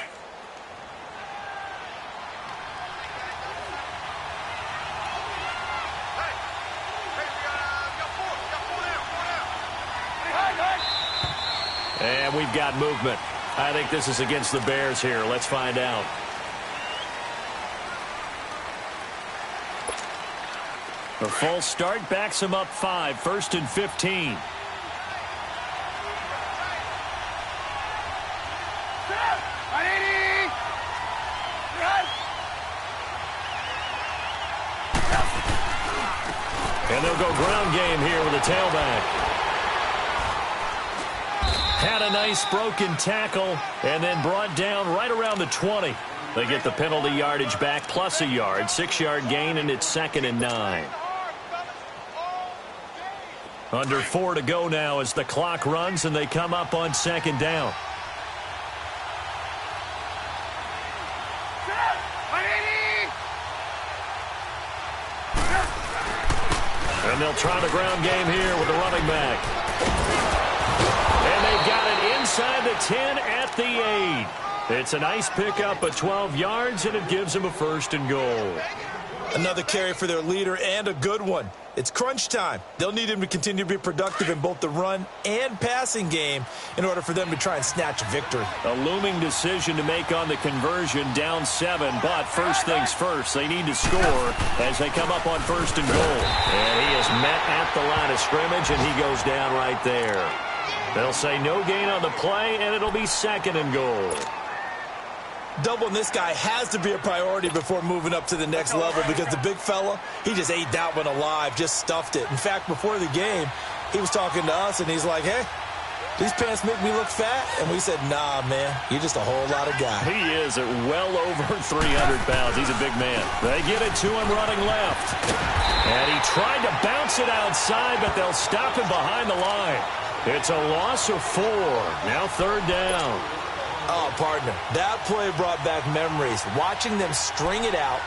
And we've got movement. I think this is against the Bears here. Let's find out. The false start backs him up 5. 1st and 15. And they'll go ground game here with a tailback. Had a nice broken tackle and then brought down right around the 20. They get the penalty yardage back plus a yard. 6-yard gain, and it's 2nd and 9. Under 4 to go now as the clock runs, and they come up on 2nd down. And they'll try the ground game here with the running back. And they've got it inside the 10 at the 8. It's a nice pickup of 12 yards, and it gives them a 1st and goal. Another carry for their leader, and a good one. It's crunch time. They'll need him to continue to be productive in both the run and passing game in order for them to try and snatch a victory. A looming decision to make on the conversion, down 7, but first things first, they need to score as they come up on 1st and goal. And he is met at the line of scrimmage, and he goes down right there. They'll say no gain on the play, and it'll be 2nd and goal. Doubling this guy has to be a priority before moving up to the next level, because the big fella, he just ate that one alive, just stuffed it. In fact, before the game, he was talking to us, and he's like, hey, these pants make me look fat. And we said, nah, man, you're just a whole lot of guy. He is at well over 300 pounds. He's a big man. They get it to him running left. And he tried to bounce it outside, but they'll stop him behind the line. It's a loss of 4. Now 3rd down. Oh, partner, that play brought back memories. Watching them string it out,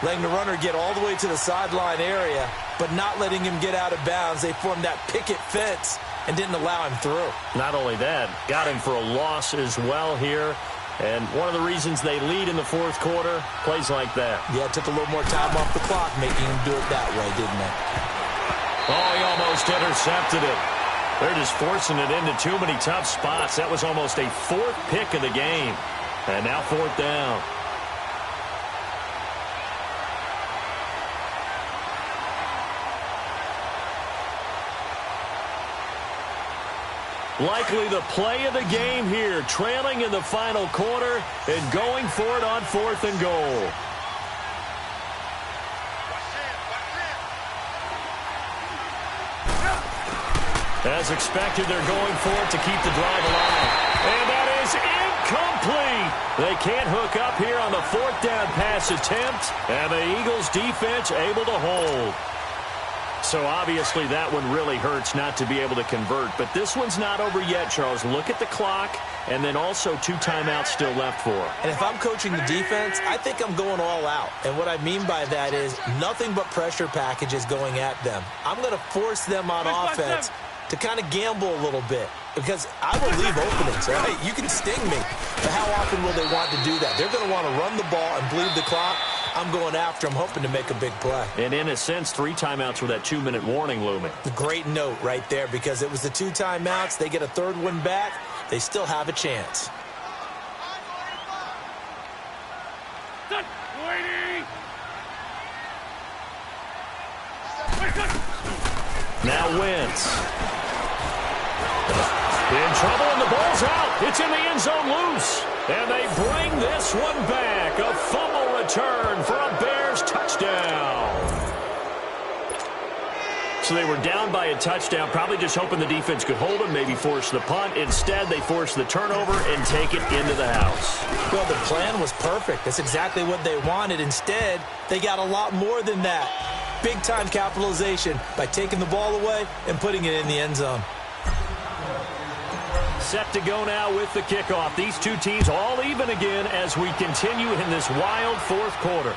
letting the runner get all the way to the sideline area, but not letting him get out of bounds. They formed that picket fence and didn't allow him through. Not only that, got him for a loss as well here. And one of the reasons they lead in the 4th quarter, plays like that. Yeah, it took a little more time off the clock, making him do it that way, didn't it? Oh, he almost intercepted it. They're just forcing it into too many tough spots. That was almost a 4th pick of the game. And now 4th down. Likely the play of the game here, trailing in the final quarter and going for it on 4th and goal. As expected, they're going for it to keep the drive alive. And that is incomplete. They can't hook up here on the fourth down pass attempt. And the Eagles defense able to hold. So obviously that one really hurts not to be able to convert. But this one's not over yet, Charles. Look at the clock, and then also 2 timeouts still left for them. And if I'm coaching the defense, I think I'm going all out. And what I mean by that is nothing but pressure packages going at them. I'm going to force them on offense to kind of gamble a little bit, because I will leave openings, right? You can sting me, but how often will they want to do that? They're going to want to run the ball and bleed the clock. I'm going after them, hoping to make a big play. And in a sense, 3 timeouts with that 2-minute warning looming. Great note right there, because it was the 2 timeouts. They get a third one back. They still have a chance. Now Wentz. In trouble, and the ball's out. It's in the end zone loose. And they bring this one back. A fumble return for a Bears touchdown. So they were down by a touchdown, probably just hoping the defense could hold them, maybe force the punt. Instead, they force the turnover and take it into the house. Well, the plan was perfect. That's exactly what they wanted. Instead, they got a lot more than that. Big-time capitalization by taking the ball away and putting it in the end zone. Set to go now with the kickoff. These two teams all even again as we continue in this wild fourth quarter.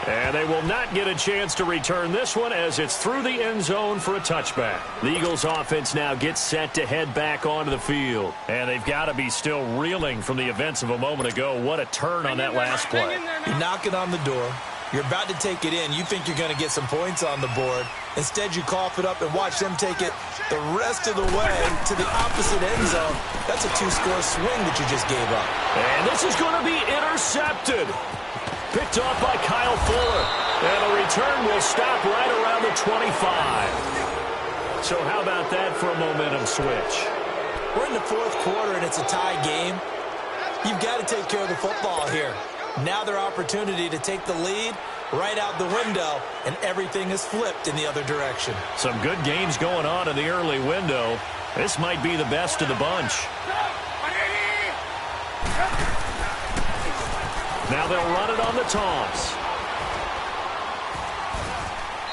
And they will not get a chance to return this one as it's through the end zone for a touchback. The Eagles offense now gets set to head back onto the field. And they've got to be still reeling from the events of a moment ago. What a turn on that last play. You're knocking on the door. You're about to take it in. You think you're going to get some points on the board. Instead, you cough it up and watch them take it the rest of the way to the opposite end zone. That's a 2-score swing that you just gave up. And this is going to be intercepted. Picked off by Kyle Fuller. And the return will stop right around the 25. So how about that for a momentum switch? We're in the fourth quarter, and it's a tie game. You've got to take care of the football here. Now their opportunity to take the lead right out the window, and everything is flipped in the other direction. Some good games going on in the early window. This might be the best of the bunch. Now they'll run it on the toss.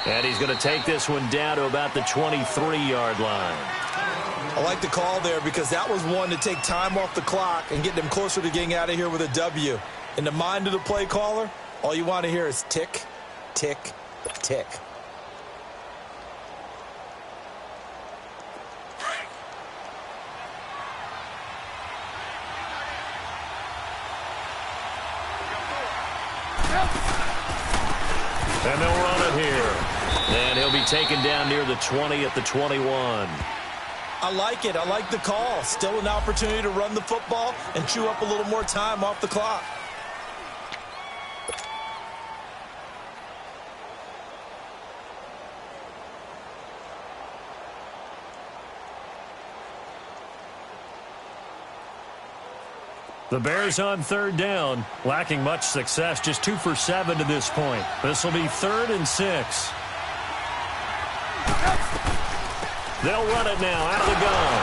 And he's going to take this one down to about the 23-yard line. I like the call there because that was one to take time off the clock and get them closer to getting out of here with a W. In the mind of the play caller, all you want to hear is tick, tick, tick. And they'll run it here. And he'll be taken down near the 20 at the 21. I like it. I like the call. Still an opportunity to run the football and chew up a little more time off the clock. The Bears on third down, lacking much success, just 2 for 7 to this point. This will be 3rd and 6. They'll run it now out of the gun.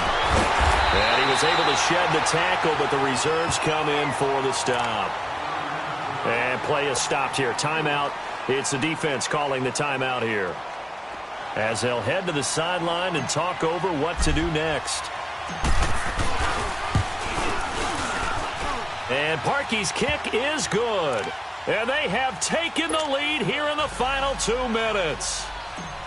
And he was able to shed the tackle, but the reserves come in for the stop. And play is stopped here. Timeout. It's the defense calling the timeout here, as they'll head to the sideline and talk over what to do next. And Parkey's kick is good. And they have taken the lead here in the final 2 minutes.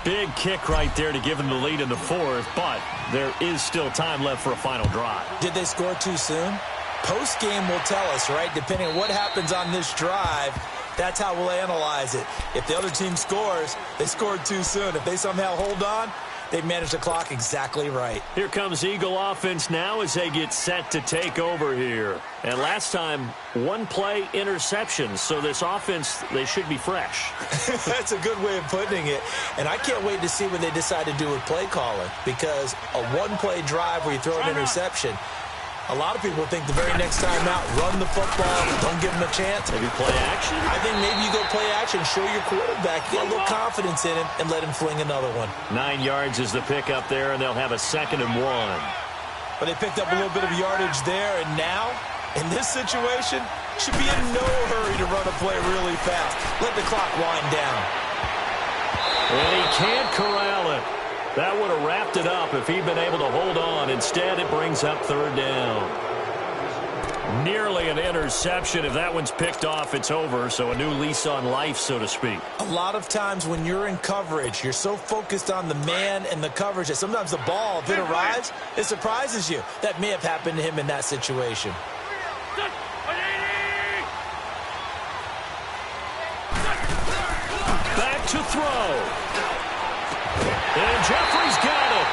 Big kick right there to give them the lead in the fourth, but there is still time left for a final drive. Did they score too soon? Post-game will tell us, right? Depending on what happens on this drive, that's how we'll analyze it. If the other team scores, they scored too soon. If they somehow hold on, they managed the clock exactly right. Here comes Eagle offense now as they get set to take over here. And last time, 1 play interception. So this offense, they should be fresh. That's a good way of putting it. And I can't wait to see what they decide to do with play calling. Because a 1-play drive where you throw an interception, A lot of people think the very next time out, run the football, don't give him a chance. Maybe play action? I think maybe you go play action, show your quarterback, get a little confidence in him, and let him fling another one. 9 yards is the pickup there, and they'll have a 2nd and 1. But they picked up a little bit of yardage there, and now, in this situation, should be in no hurry to run a play really fast. Let the clock wind down. And he can't corral it. That would have wrapped it up if he'd been able to hold on. Instead, it brings up 3rd down. Nearly an interception. If that one's picked off, it's over. So a new lease on life, so to speak. A lot of times when you're in coverage, you're so focused on the man and the coverage that sometimes the ball, if it arrives, it surprises you. That may have happened to him in that situation. Back to throw. And Jeffrey's got it.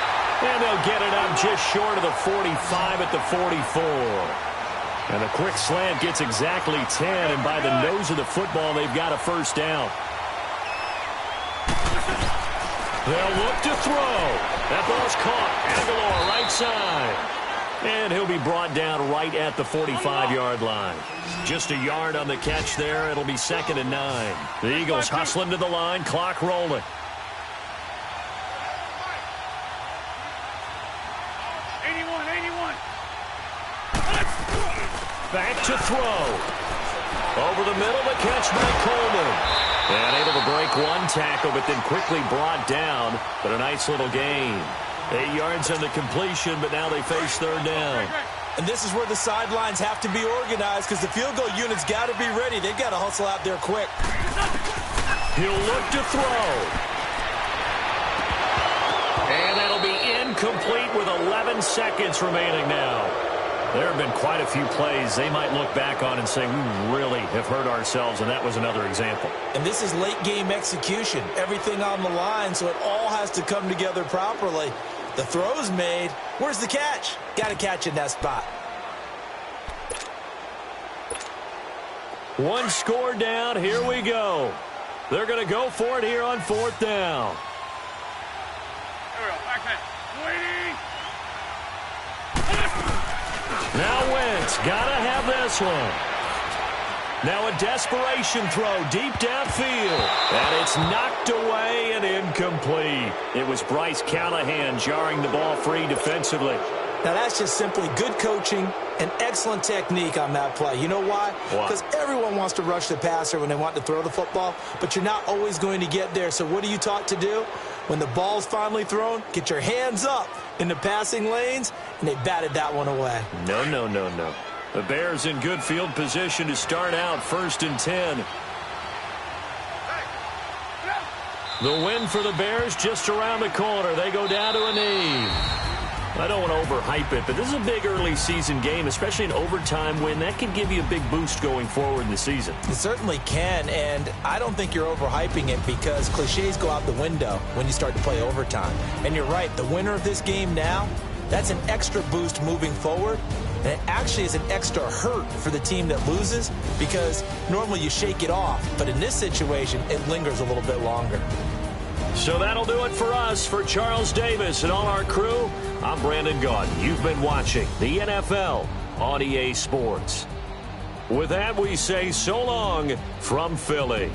And they'll get it up just short of the 45 at the 44. And a quick slant gets exactly 10. And by the nose of the football, they've got a 1st down. They'll look to throw. That ball's caught. Aguilar right side. And he'll be brought down right at the 45-yard line. Just a yard on the catch there. It'll be 2nd and 9. The Eagles hustling to the line. Clock rolling. 81. Back to throw. Over the middle, the catch by Coleman. And able to break one tackle, but then quickly brought down. But a nice little gain. 8 yards on the completion, but now they face 3rd down. And this is where the sidelines have to be organized because the field goal unit's got to be ready. They've got to hustle out there quick. He'll look to throw. And that'll be incomplete with 11 seconds remaining now. There have been quite a few plays they might look back on and say, we really have hurt ourselves, and that was another example. And this is late-game execution. Everything on the line, so it all has to come together properly. The throw's made. Where's the catch? Got to catch in that spot. One score down. Here we go. They're going to go for it here on 4th down. Here we go. Back man. Waiting. Now Wentz, gotta have this one. Now a desperation throw deep downfield. And it's knocked away and incomplete. It was Bryce Callahan jarring the ball free defensively. Now that's just simply good coaching and excellent technique on that play. You know why? Because everyone wants to rush the passer when they want to throw the football, but you're not always going to get there. So what are you taught to do? When the ball's finally thrown, get your hands up in the passing lanes, and they batted that one away. No. The Bears in good field position to start out 1st and 10. The win for the Bears just around the corner. They go down to a knee. I don't want to overhype it, but this is a big early season game, especially an overtime win. That can give you a big boost going forward in the season. It certainly can, and I don't think you're overhyping it because cliches go out the window when you start to play overtime. And you're right, the winner of this game now, that's an extra boost moving forward, and it actually is an extra hurt for the team that loses because normally you shake it off, but in this situation, it lingers a little bit longer. So that'll do it for us. For Charles Davis and all our crew, I'm Brandon Gaudin. You've been watching the NFL on EA Sports. With that, we say so long from Philly.